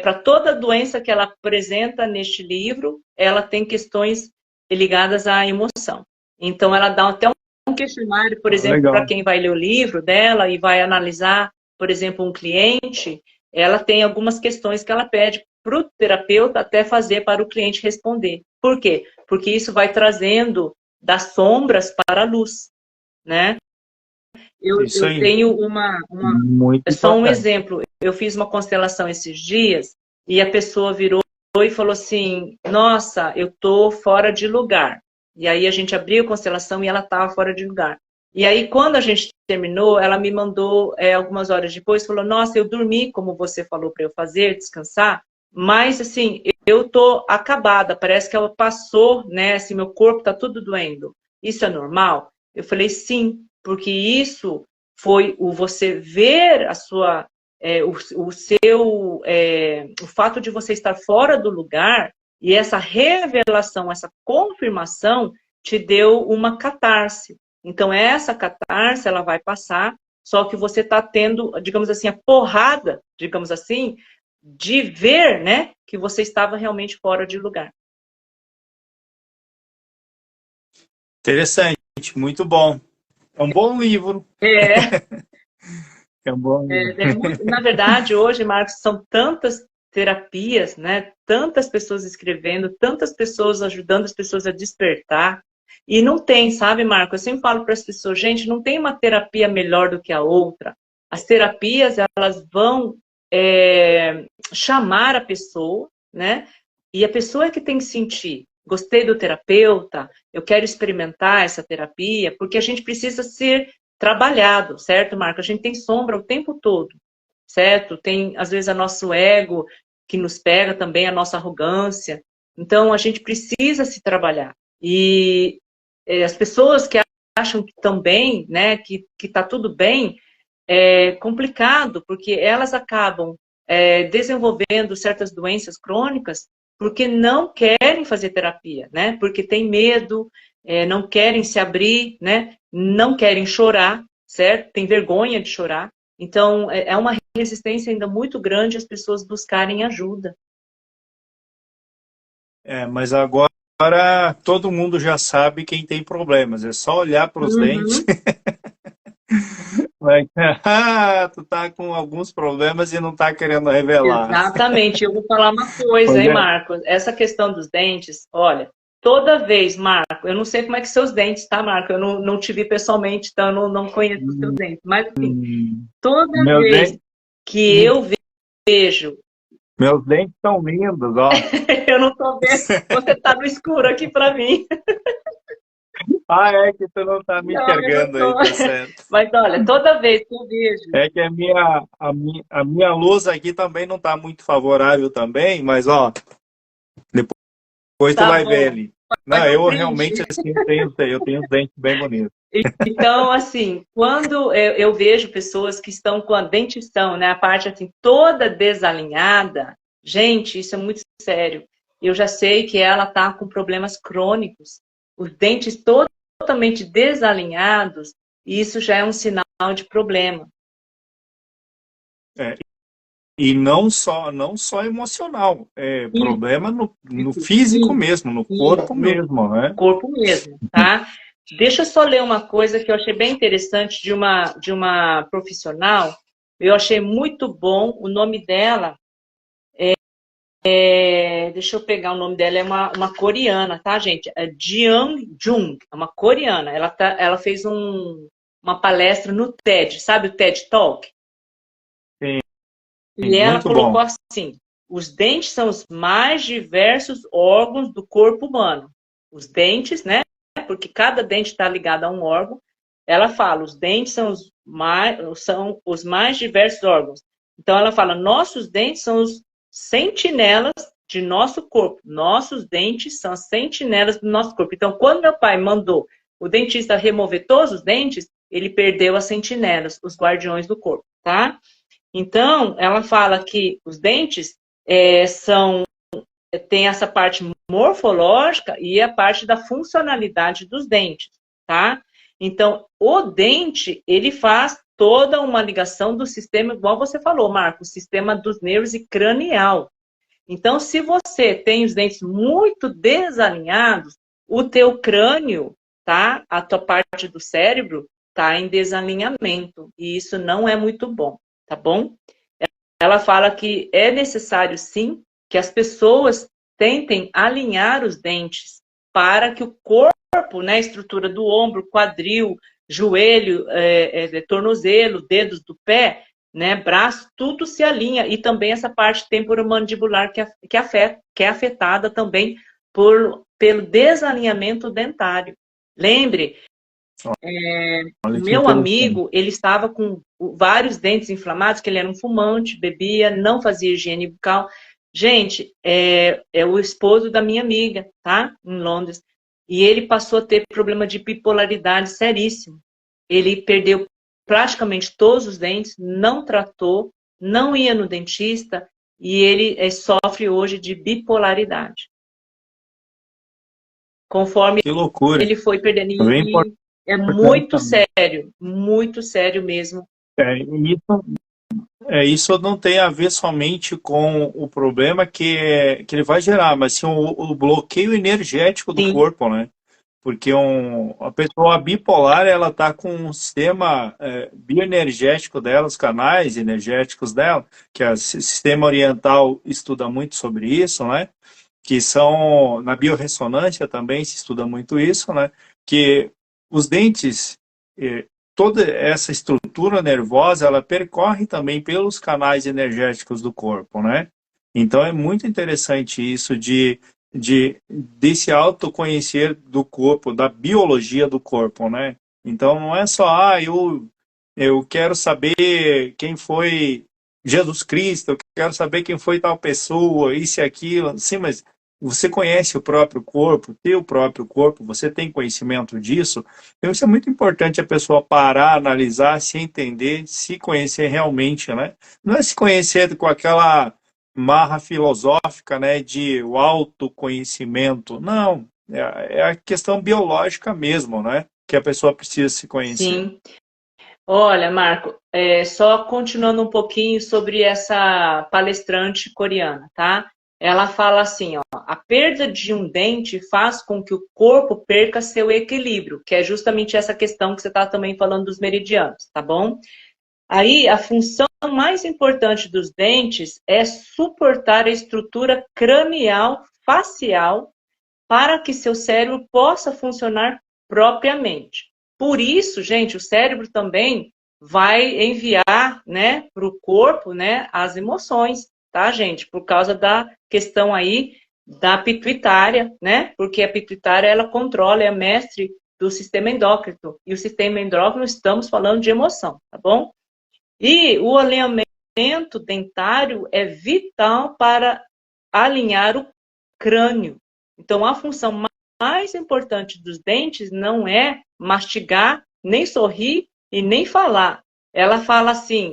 para toda doença que ela apresenta neste livro, ela tem questões ligadas à emoção. Então, ela dá até um questionário, por exemplo, para Legal. quem vai ler o livro dela e vai analisar, por exemplo, um cliente, ela tem algumas questões que ela pede para o terapeuta até fazer para o cliente responder. Por quê? Porque isso vai trazendo das sombras para a luz, né? Isso Eu aí. tenho Muito é só um importante. exemplo. Eu fiz uma constelação esses dias e a pessoa virou e falou assim: nossa, eu tô fora de lugar. E aí a gente abriu a constelação e ela estava fora de lugar. E aí, quando a gente terminou, ela me mandou algumas horas depois, falou: nossa, eu dormi como você falou para eu fazer, descansar, mas assim, eu tô acabada, parece que ela passou, né? Assim, meu corpo tá tudo doendo. Isso é normal? Eu falei: sim, porque isso foi o você ver a sua, o fato de você estar fora do lugar e essa revelação, essa confirmação te deu uma catarse. Então essa catarse ela vai passar, só que você está tendo, digamos assim, a porrada, digamos assim, de ver, né, que você estava realmente fora de lugar. Interessante, muito bom. É um bom livro. É, É um bom livro. na verdade, hoje, Marcos, são tantas terapias, né? Tantas pessoas escrevendo, tantas pessoas ajudando as pessoas a despertar. E não tem, sabe, Marcos? Eu sempre falo para as pessoas, gente, não tem uma terapia melhor do que a outra. As terapias, elas vão chamar a pessoa, né? E a pessoa é que tem que sentir. Gostei do terapeuta, eu quero experimentar essa terapia, porque a gente precisa ser trabalhado, certo, Marco? A gente tem sombra o tempo todo, certo? Tem, às vezes, a nosso ego que nos pega também, a nossa arrogância. Então, a gente precisa se trabalhar. E as pessoas que acham que estão bem, né, que está tudo bem, é complicado, porque elas acabam desenvolvendo certas doenças crônicas porque não querem fazer terapia, né? Porque tem medo, não querem se abrir, né? Não querem chorar, certo? Tem vergonha de chorar. Então, é uma resistência ainda muito grande as pessoas buscarem ajuda. Mas agora todo mundo já sabe quem tem problemas. É só olhar para os dentes. Uhum. Vai, ah, tu tá com alguns problemas e não tá querendo revelar. Exatamente. Eu vou falar uma coisa, Pois hein, é. Marcos? Essa questão dos dentes, olha, toda vez, Marco, eu não sei como é que seus dentes, tá, Marco? Eu não te vi pessoalmente, então eu não conheço os seus dentes. Mas, assim, toda Meus vez dentes, que eu vejo, meus dentes são lindos, ó. eu não tô vendo, você tá no escuro aqui para mim. Ah, é que tu não tá me Não, eu não enxergando aí, tô. tá certo. Mas olha, toda vez que eu vejo, É que a minha luz aqui também não tá muito favorável também, mas ó, depois tu tá vai ver bom, ali. Não, faz um eu print. realmente assim eu tenho os dentes bem bonitos. Então, assim, quando eu vejo pessoas que estão com a dentição, né, a parte assim toda desalinhada, gente, isso é muito sério. Eu já sei que ela está com problemas crônicos, os dentes totalmente desalinhados, e isso já é um sinal de problema. É, e não só emocional, é Isso, problema no isso, físico isso, mesmo, no isso, corpo no mesmo, né? corpo mesmo, tá? Deixa eu só ler uma coisa que eu achei bem interessante de uma profissional. Eu achei muito bom. O nome dela deixa eu pegar o nome dela, é uma coreana, tá, gente? É Jiang Jung, é uma coreana. Ela fez uma palestra no TED, sabe o TED Talk? Sim, E ela muito colocou bom. assim: os dentes são os mais diversos órgãos do corpo humano. Os dentes, né? Porque cada dente está ligado a um órgão. Ela fala, os dentes são os mais diversos órgãos. Então, ela fala, nossos dentes são os sentinelas de nosso corpo. Nossos dentes são as sentinelas do nosso corpo. Então, quando meu pai mandou o dentista remover todos os dentes, ele perdeu as sentinelas, os guardiões do corpo, tá? Então, ela fala que os dentes tem essa parte morfológica e a parte da funcionalidade dos dentes, tá? Então, o dente, ele faz toda uma ligação do sistema, igual você falou, Marco, o sistema dos nervos e cranial. Então, se você tem os dentes muito desalinhados, o teu crânio, tá? A tua parte do cérebro tá em desalinhamento, e isso não é muito bom, tá bom? Ela fala que é necessário, sim, que as pessoas tentem alinhar os dentes para que o corpo, né, a estrutura do ombro, quadril, joelho, tornozelo, dedos do pé, né, braço, tudo se alinha. E também essa parte temporomandibular que é afetada também pelo desalinhamento dentário. Lembre, Olha o que meu interessante. amigo, ele estava com vários dentes inflamados, que ele era um fumante, bebia, não fazia higiene bucal. Gente, é o esposo da minha amiga, tá? Em Londres. E ele passou a ter problema de bipolaridade seríssimo. Ele perdeu praticamente todos os dentes, não tratou, não ia no dentista, e ele sofre hoje de bipolaridade. Conforme Que loucura. ele foi perdendo. É bem E é importante também. muito sério mesmo. Isso não tem a ver somente com o problema que ele vai gerar, mas sim o bloqueio energético do Sim, corpo, né? Porque a pessoa bipolar, ela está com um sistema bioenergético dela, os canais energéticos dela, que o sistema oriental estuda muito sobre isso, né? Que são, na biorressonância também se estuda muito isso, né? Que os dentes, eh, toda essa estrutura nervosa, ela percorre também pelos canais energéticos do corpo, né? Então é muito interessante isso de se autoconhecer do corpo, da biologia do corpo, né? Então não é só, eu quero saber quem foi Jesus Cristo, eu quero saber quem foi tal pessoa, isso e aquilo. Sim, mas você conhece o próprio corpo, teu próprio corpo, você tem conhecimento disso. Então isso é muito importante a pessoa parar, analisar, se entender, se conhecer realmente, né? Não é se conhecer com aquela marra filosófica, né, de o autoconhecimento. Não, é a questão biológica mesmo, né, que a pessoa precisa se conhecer. sim. Olha, Marco, só continuando um pouquinho sobre essa palestrante coreana, tá? Ela fala assim, ó, a perda de um dente faz com que o corpo perca seu equilíbrio, que é justamente essa questão que você está também falando dos meridianos, tá bom? Aí, a função mais importante dos dentes é suportar a estrutura cranial facial para que seu cérebro possa funcionar propriamente. Por isso, gente, o cérebro também vai enviar, né, para o corpo, né, as emoções, tá, gente? Por causa da questão aí da pituitária, né? Porque a pituitária, ela controla, é a mestre do sistema endócrino. E o sistema endócrino, estamos falando de emoção, tá bom? E o alinhamento dentário é vital para alinhar o crânio. Então, a função mais importante dos dentes não é mastigar, nem sorrir e nem falar. Ela fala assim,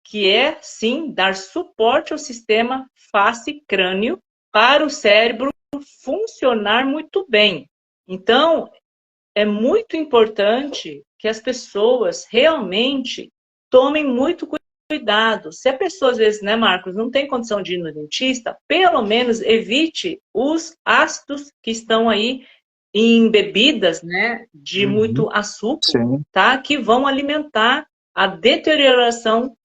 que é, sim, dar suporte ao sistema face-crânio para o cérebro funcionar muito bem. Então, é muito importante que as pessoas realmente tomem muito cuidado. Se a pessoa, às vezes, né, Marcos, não tem condição de ir no dentista, pelo menos evite os ácidos que estão aí em bebidas, né, de Uhum. muito açúcar, Sim. tá? Que vão alimentar a deterioração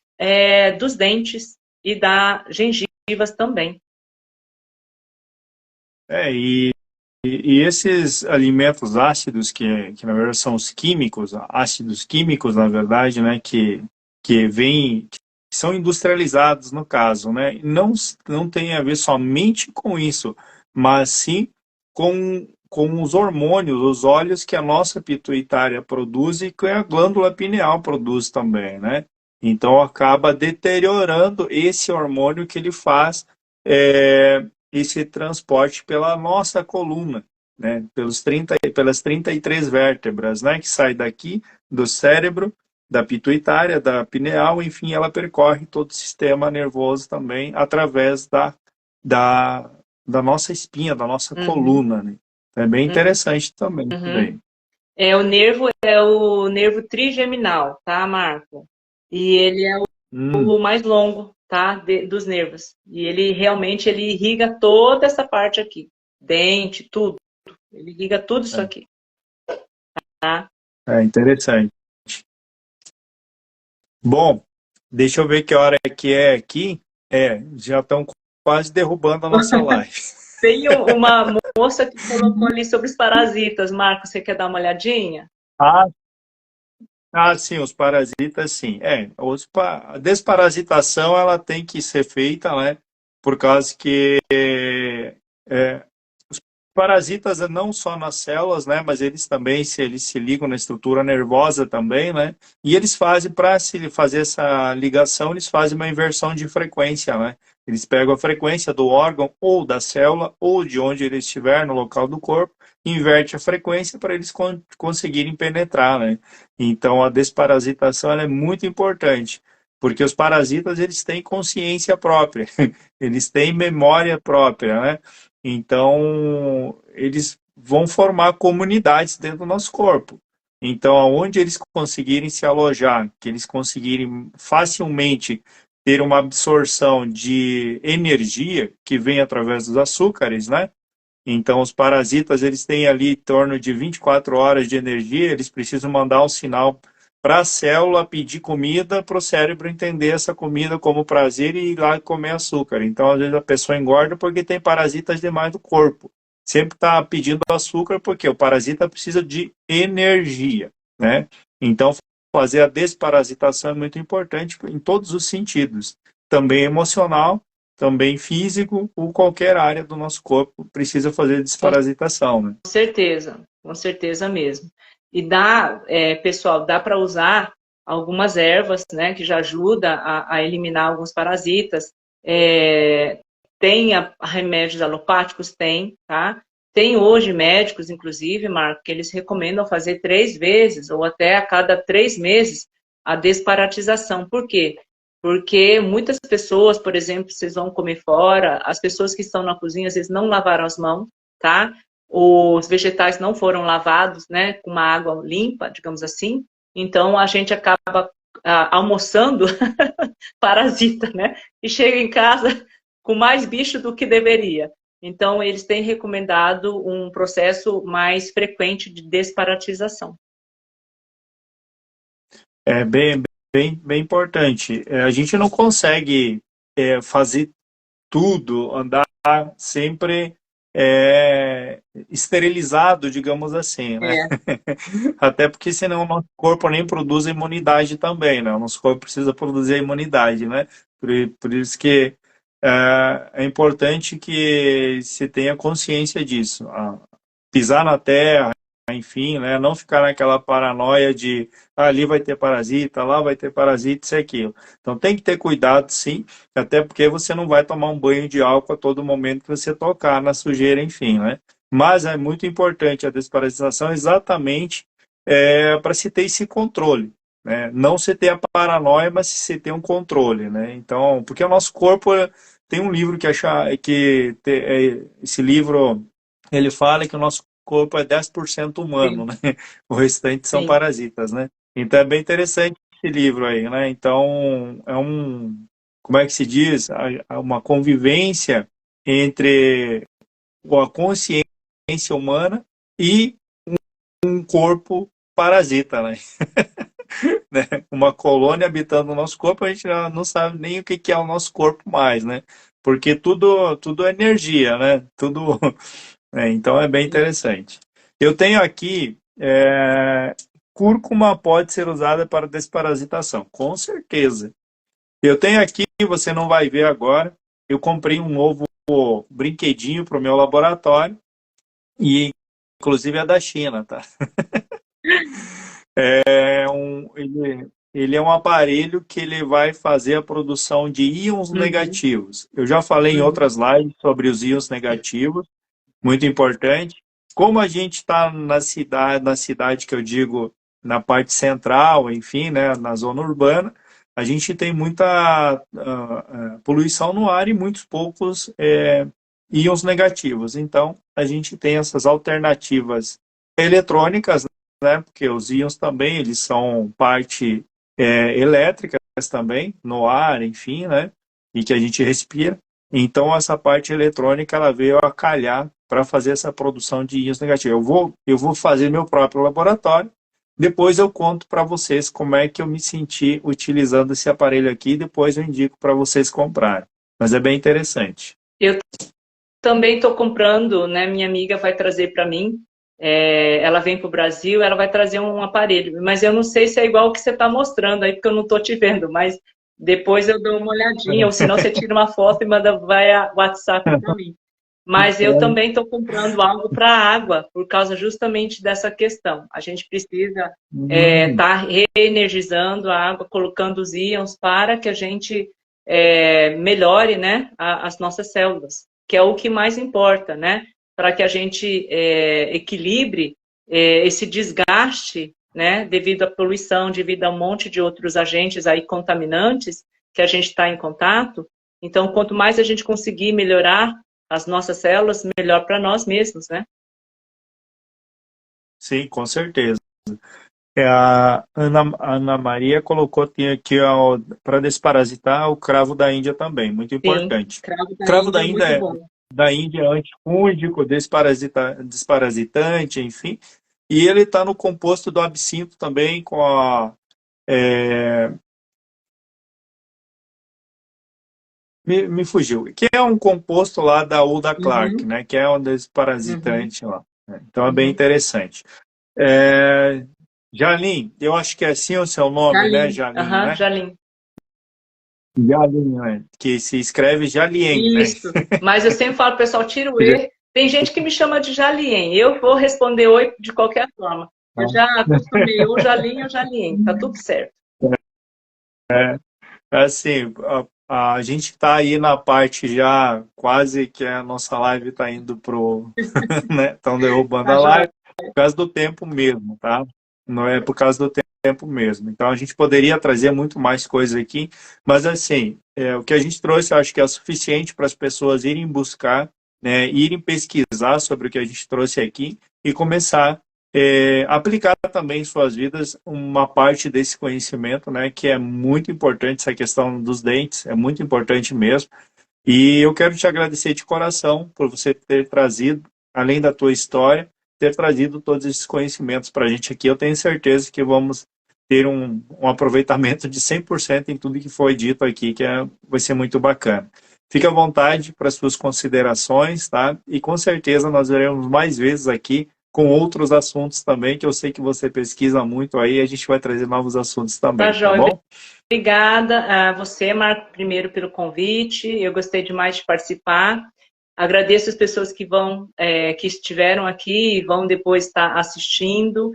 dos dentes e das gengivas também. E esses alimentos ácidos, que na verdade são os químicos, ácidos químicos, na verdade, né, que vêm são industrializados no caso, né? Não tem a ver somente com isso, mas sim com os hormônios, os óleos que a nossa pituitária produz e que a glândula pineal produz também, né? Então acaba deteriorando esse hormônio que ele faz esse transporte pela nossa coluna, né? Pelas 33 vértebras, né? Que sai daqui do cérebro, da pituitária, da pineal, enfim, ela percorre todo o sistema nervoso também através da, da nossa espinha, da nossa Uhum, coluna, né? É bem uhum, interessante também isso uhum. daí. É o nervo trigeminal, tá, Marco? E ele é Hum, o mais longo, tá, dos nervos. E ele realmente ele irriga toda essa parte aqui, dente, tudo. Ele irriga tudo isso aqui, tá? é interessante. Bom, deixa eu ver que hora que é aqui. Já estão quase derrubando a nossa live. Tem uma moça que colocou ali sobre os parasitas. Marco, você quer dar uma olhadinha? Ah, sim, os parasitas, sim. A desparasitação ela tem que ser feita, né? Por causa que é, parasitas não só nas células, né? Mas eles se ligam na estrutura nervosa também, né? E eles fazem, para se fazer essa ligação, eles fazem uma inversão de frequência, né? Eles pegam a frequência do órgão ou da célula ou de onde ele estiver no local do corpo, inverte a frequência para eles conseguirem penetrar, né? Então a desparasitação ela é muito importante, porque os parasitas eles têm consciência própria, eles têm memória própria, né? Então eles vão formar comunidades dentro do nosso corpo. Então, aonde eles conseguirem se alojar, que eles conseguirem facilmente ter uma absorção de energia que vem através dos açúcares, né? Então, os parasitas, eles têm ali em torno de 24 horas de energia, eles precisam mandar um sinal para a célula pedir comida, para o cérebro entender essa comida como prazer e ir lá comer açúcar. Então, às vezes, a pessoa engorda porque tem parasitas demais do corpo. Sempre está pedindo açúcar porque o parasita precisa de energia, né? Então, fazer a desparasitação é muito importante em todos os sentidos, também emocional, também físico ou qualquer área do nosso corpo precisa fazer desparasitação, né? Com certeza mesmo. E pessoal, dá para usar algumas ervas, né, que já ajuda a eliminar alguns parasitas. Tem remédios alopáticos? Tem, tá? Tem hoje médicos, inclusive, Marco, que eles recomendam fazer 3 vezes ou até a cada 3 meses a desparasitização. Por quê? Porque muitas pessoas, por exemplo, vocês vão comer fora, as pessoas que estão na cozinha, às vezes não lavaram as mãos, tá? Os vegetais não foram lavados, né, com uma água limpa, digamos assim, então a gente acaba almoçando parasita, né, e chega em casa com mais bicho do que deveria. Então, eles têm recomendado um processo mais frequente de desparasitização. É bem importante. A gente não consegue fazer tudo, andar sempre esterilizado, digamos assim, né? É, Até porque senão o nosso corpo nem produz imunidade também, né? O nosso corpo precisa produzir a imunidade, né? Por isso que é importante que se tenha consciência disso. Pisar na terra, enfim, né? Não ficar naquela paranoia de ali vai ter parasita, lá vai ter parasita, isso e aquilo. Então tem que ter cuidado, sim, até porque você não vai tomar um banho de álcool a todo momento que você tocar na sujeira, enfim, né? Mas é muito importante a desparasitação exatamente para se ter esse controle, né? Não se ter a paranoia, mas se ter um controle, né? Então, porque o nosso corpo tem um livro esse livro ele fala que o nosso corpo é 10% humano, sim, né? O restante são sim. parasitas, né? Então é bem interessante esse livro aí, né? Então como é que se diz? Uma convivência entre a consciência humana e um corpo parasita, né? Né? Uma colônia habitando o nosso corpo, a gente não sabe nem o que é o nosso corpo mais, né? Porque tudo é energia, né? Tudo então é bem interessante. Eu tenho aqui, cúrcuma pode ser usada para desparasitação, com certeza. Eu tenho aqui, você não vai ver agora, eu comprei um novo brinquedinho para o meu laboratório, e inclusive é da China, tá? Ele é um aparelho que ele vai fazer a produção de íons Uhum, negativos. Eu já falei em uhum, outras lives sobre os íons negativos, muito importante. Como a gente está na cidade que eu digo, na parte central, enfim, né, na zona urbana, a gente tem muita poluição no ar e muitos poucos íons negativos. Então, a gente tem essas alternativas eletrônicas, né, porque os íons também eles são parte elétricas também, no ar, enfim, né, e que a gente respira. Então, essa parte eletrônica ela veio a calhar para fazer essa produção de íons negativos. Eu vou fazer meu próprio laboratório, depois eu conto para vocês como é que eu me senti utilizando esse aparelho aqui, depois eu indico para vocês comprarem. Mas é bem interessante. eu também estou comprando, né? Minha amiga vai trazer para mim. Ela vem para o Brasil, ela vai trazer um aparelho, mas eu não sei se é igual o que você está mostrando aí, porque eu não estou te vendo, mas depois eu dou uma olhadinha, ou senão você tira uma foto e manda via WhatsApp para mim. Mas eu também estou comprando algo para água, por causa justamente dessa questão. A gente precisa estar reenergizando a água, colocando os íons para que a gente melhore, né, as nossas células, que é o que mais importa, né? Para que a gente equilibre esse desgaste, né, devido à poluição, devido a um monte de outros agentes aí contaminantes que a gente está em contato. Então, quanto mais a gente conseguir melhorar as nossas células, melhor para nós mesmos, né? Sim, com certeza. A Ana Maria colocou tem aqui para desparasitar o cravo da Índia também, muito Sim, importante. cravo O da cravo Índia é muito bom. da Índia é antifúngico, desparasitante, enfim. E ele está no composto do absinto também, é, me fugiu, que é um composto lá da Uda Clark, Uhum, né? Que é um uhum, desparasitante lá. Né? Então é bem uhum. interessante. É, Jalim, eu acho que é assim o seu nome, né? Jalim, Jalim, aham, né? Jalim. Jalim, né? Que se escreve Jalien, né? Isso. Mas eu sempre falo, pessoal, tira o E. Tem gente que me chama de Jalien. Eu vou responder oi de qualquer forma. Eu já acostumei, ou Jalim ou Jalien. Tá tudo certo. Assim, a gente está aí na parte já quase que a nossa live está indo pro, né? Estão derrubando Tá a joia. live por causa do tempo mesmo, tá? Não é por causa do tempo mesmo. Então a gente poderia trazer muito mais coisas aqui, mas assim, o que a gente trouxe eu acho que é suficiente para as pessoas irem buscar, né? Irem pesquisar sobre o que a gente trouxe aqui e começar aplicar também em suas vidas uma parte desse conhecimento, né, que é muito importante, essa questão dos dentes, é muito importante mesmo. E eu quero te agradecer de coração por você ter trazido, além da tua história, ter trazido todos esses conhecimentos para a gente aqui. Eu tenho certeza que vamos ter um aproveitamento de 100% em tudo que foi dito aqui, vai ser muito bacana. Fique à vontade para as suas considerações, tá? E com certeza nós veremos mais vezes aqui com outros assuntos também, que eu sei que você pesquisa muito aí, e a gente vai trazer novos assuntos Tá também, tá joia. bom? Obrigada a você, Marco, primeiro pelo convite. Eu gostei demais de participar. Agradeço as pessoas que que estiveram aqui e vão depois estar assistindo.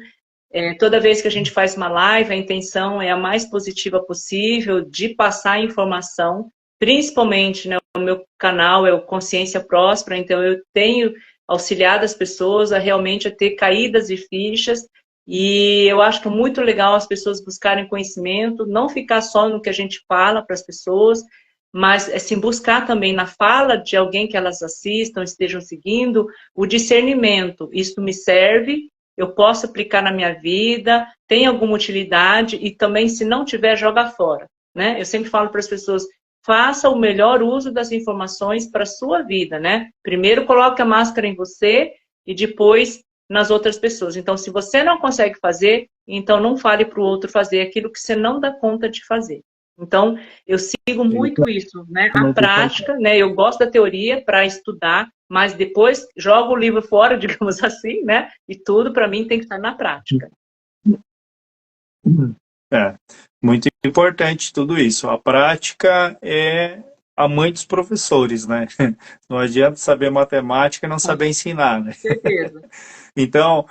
Toda vez que a gente faz uma live, a intenção é a mais positiva possível de passar informação, principalmente, né, o meu canal é o Consciência Próspera, então eu tenho auxiliado as pessoas a realmente a ter caídas e fichas, e eu acho que é muito legal as pessoas buscarem conhecimento, não ficar só no que a gente fala para as pessoas, mas assim, buscar também na fala de alguém que elas assistam, estejam seguindo, o discernimento. Isto me serve, eu posso aplicar na minha vida, tem alguma utilidade e também, se não tiver, joga fora. Né? Eu sempre falo para as pessoas, faça o melhor uso das informações para a sua vida. Né? Primeiro coloque a máscara em você e depois nas outras pessoas. Então, se você não consegue fazer, então não fale para o outro fazer aquilo que você não dá conta de fazer. Então, eu sigo Isso muito isso, né? é A muito importante. prática, né? Eu gosto da teoria para estudar, mas depois jogo o livro fora, digamos assim, né? E tudo para mim tem que estar na prática. É, muito importante tudo isso. A prática é a mãe dos professores, né? Não adianta saber matemática e não Com saber ensinar, né? certeza. Então,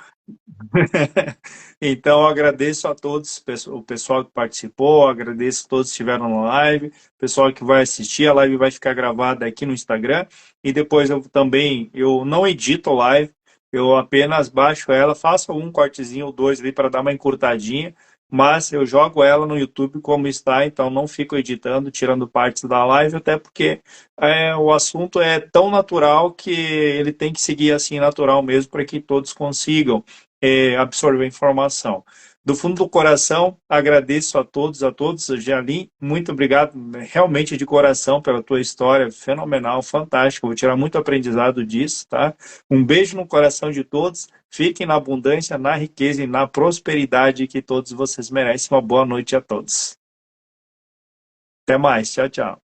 então eu agradeço a todos, o pessoal que participou, agradeço a todos que estiveram na live, o pessoal que vai assistir, a live vai ficar gravada aqui no Instagram e depois eu não edito a live, eu apenas baixo ela, faço um cortezinho ou dois ali para dar uma encurtadinha, mas eu jogo ela no YouTube como está, então não fico editando, tirando partes da live, até porque o assunto é tão natural que ele tem que seguir assim natural mesmo para que todos consigam absorver informação. Do fundo do coração, agradeço a todos, Jalim, muito obrigado, realmente de coração, pela tua história, fenomenal, fantástica, vou tirar muito aprendizado disso, tá? Um beijo no coração de todos, fiquem na abundância, na riqueza e na prosperidade que todos vocês merecem. Uma boa noite a todos. Até mais, tchau, tchau.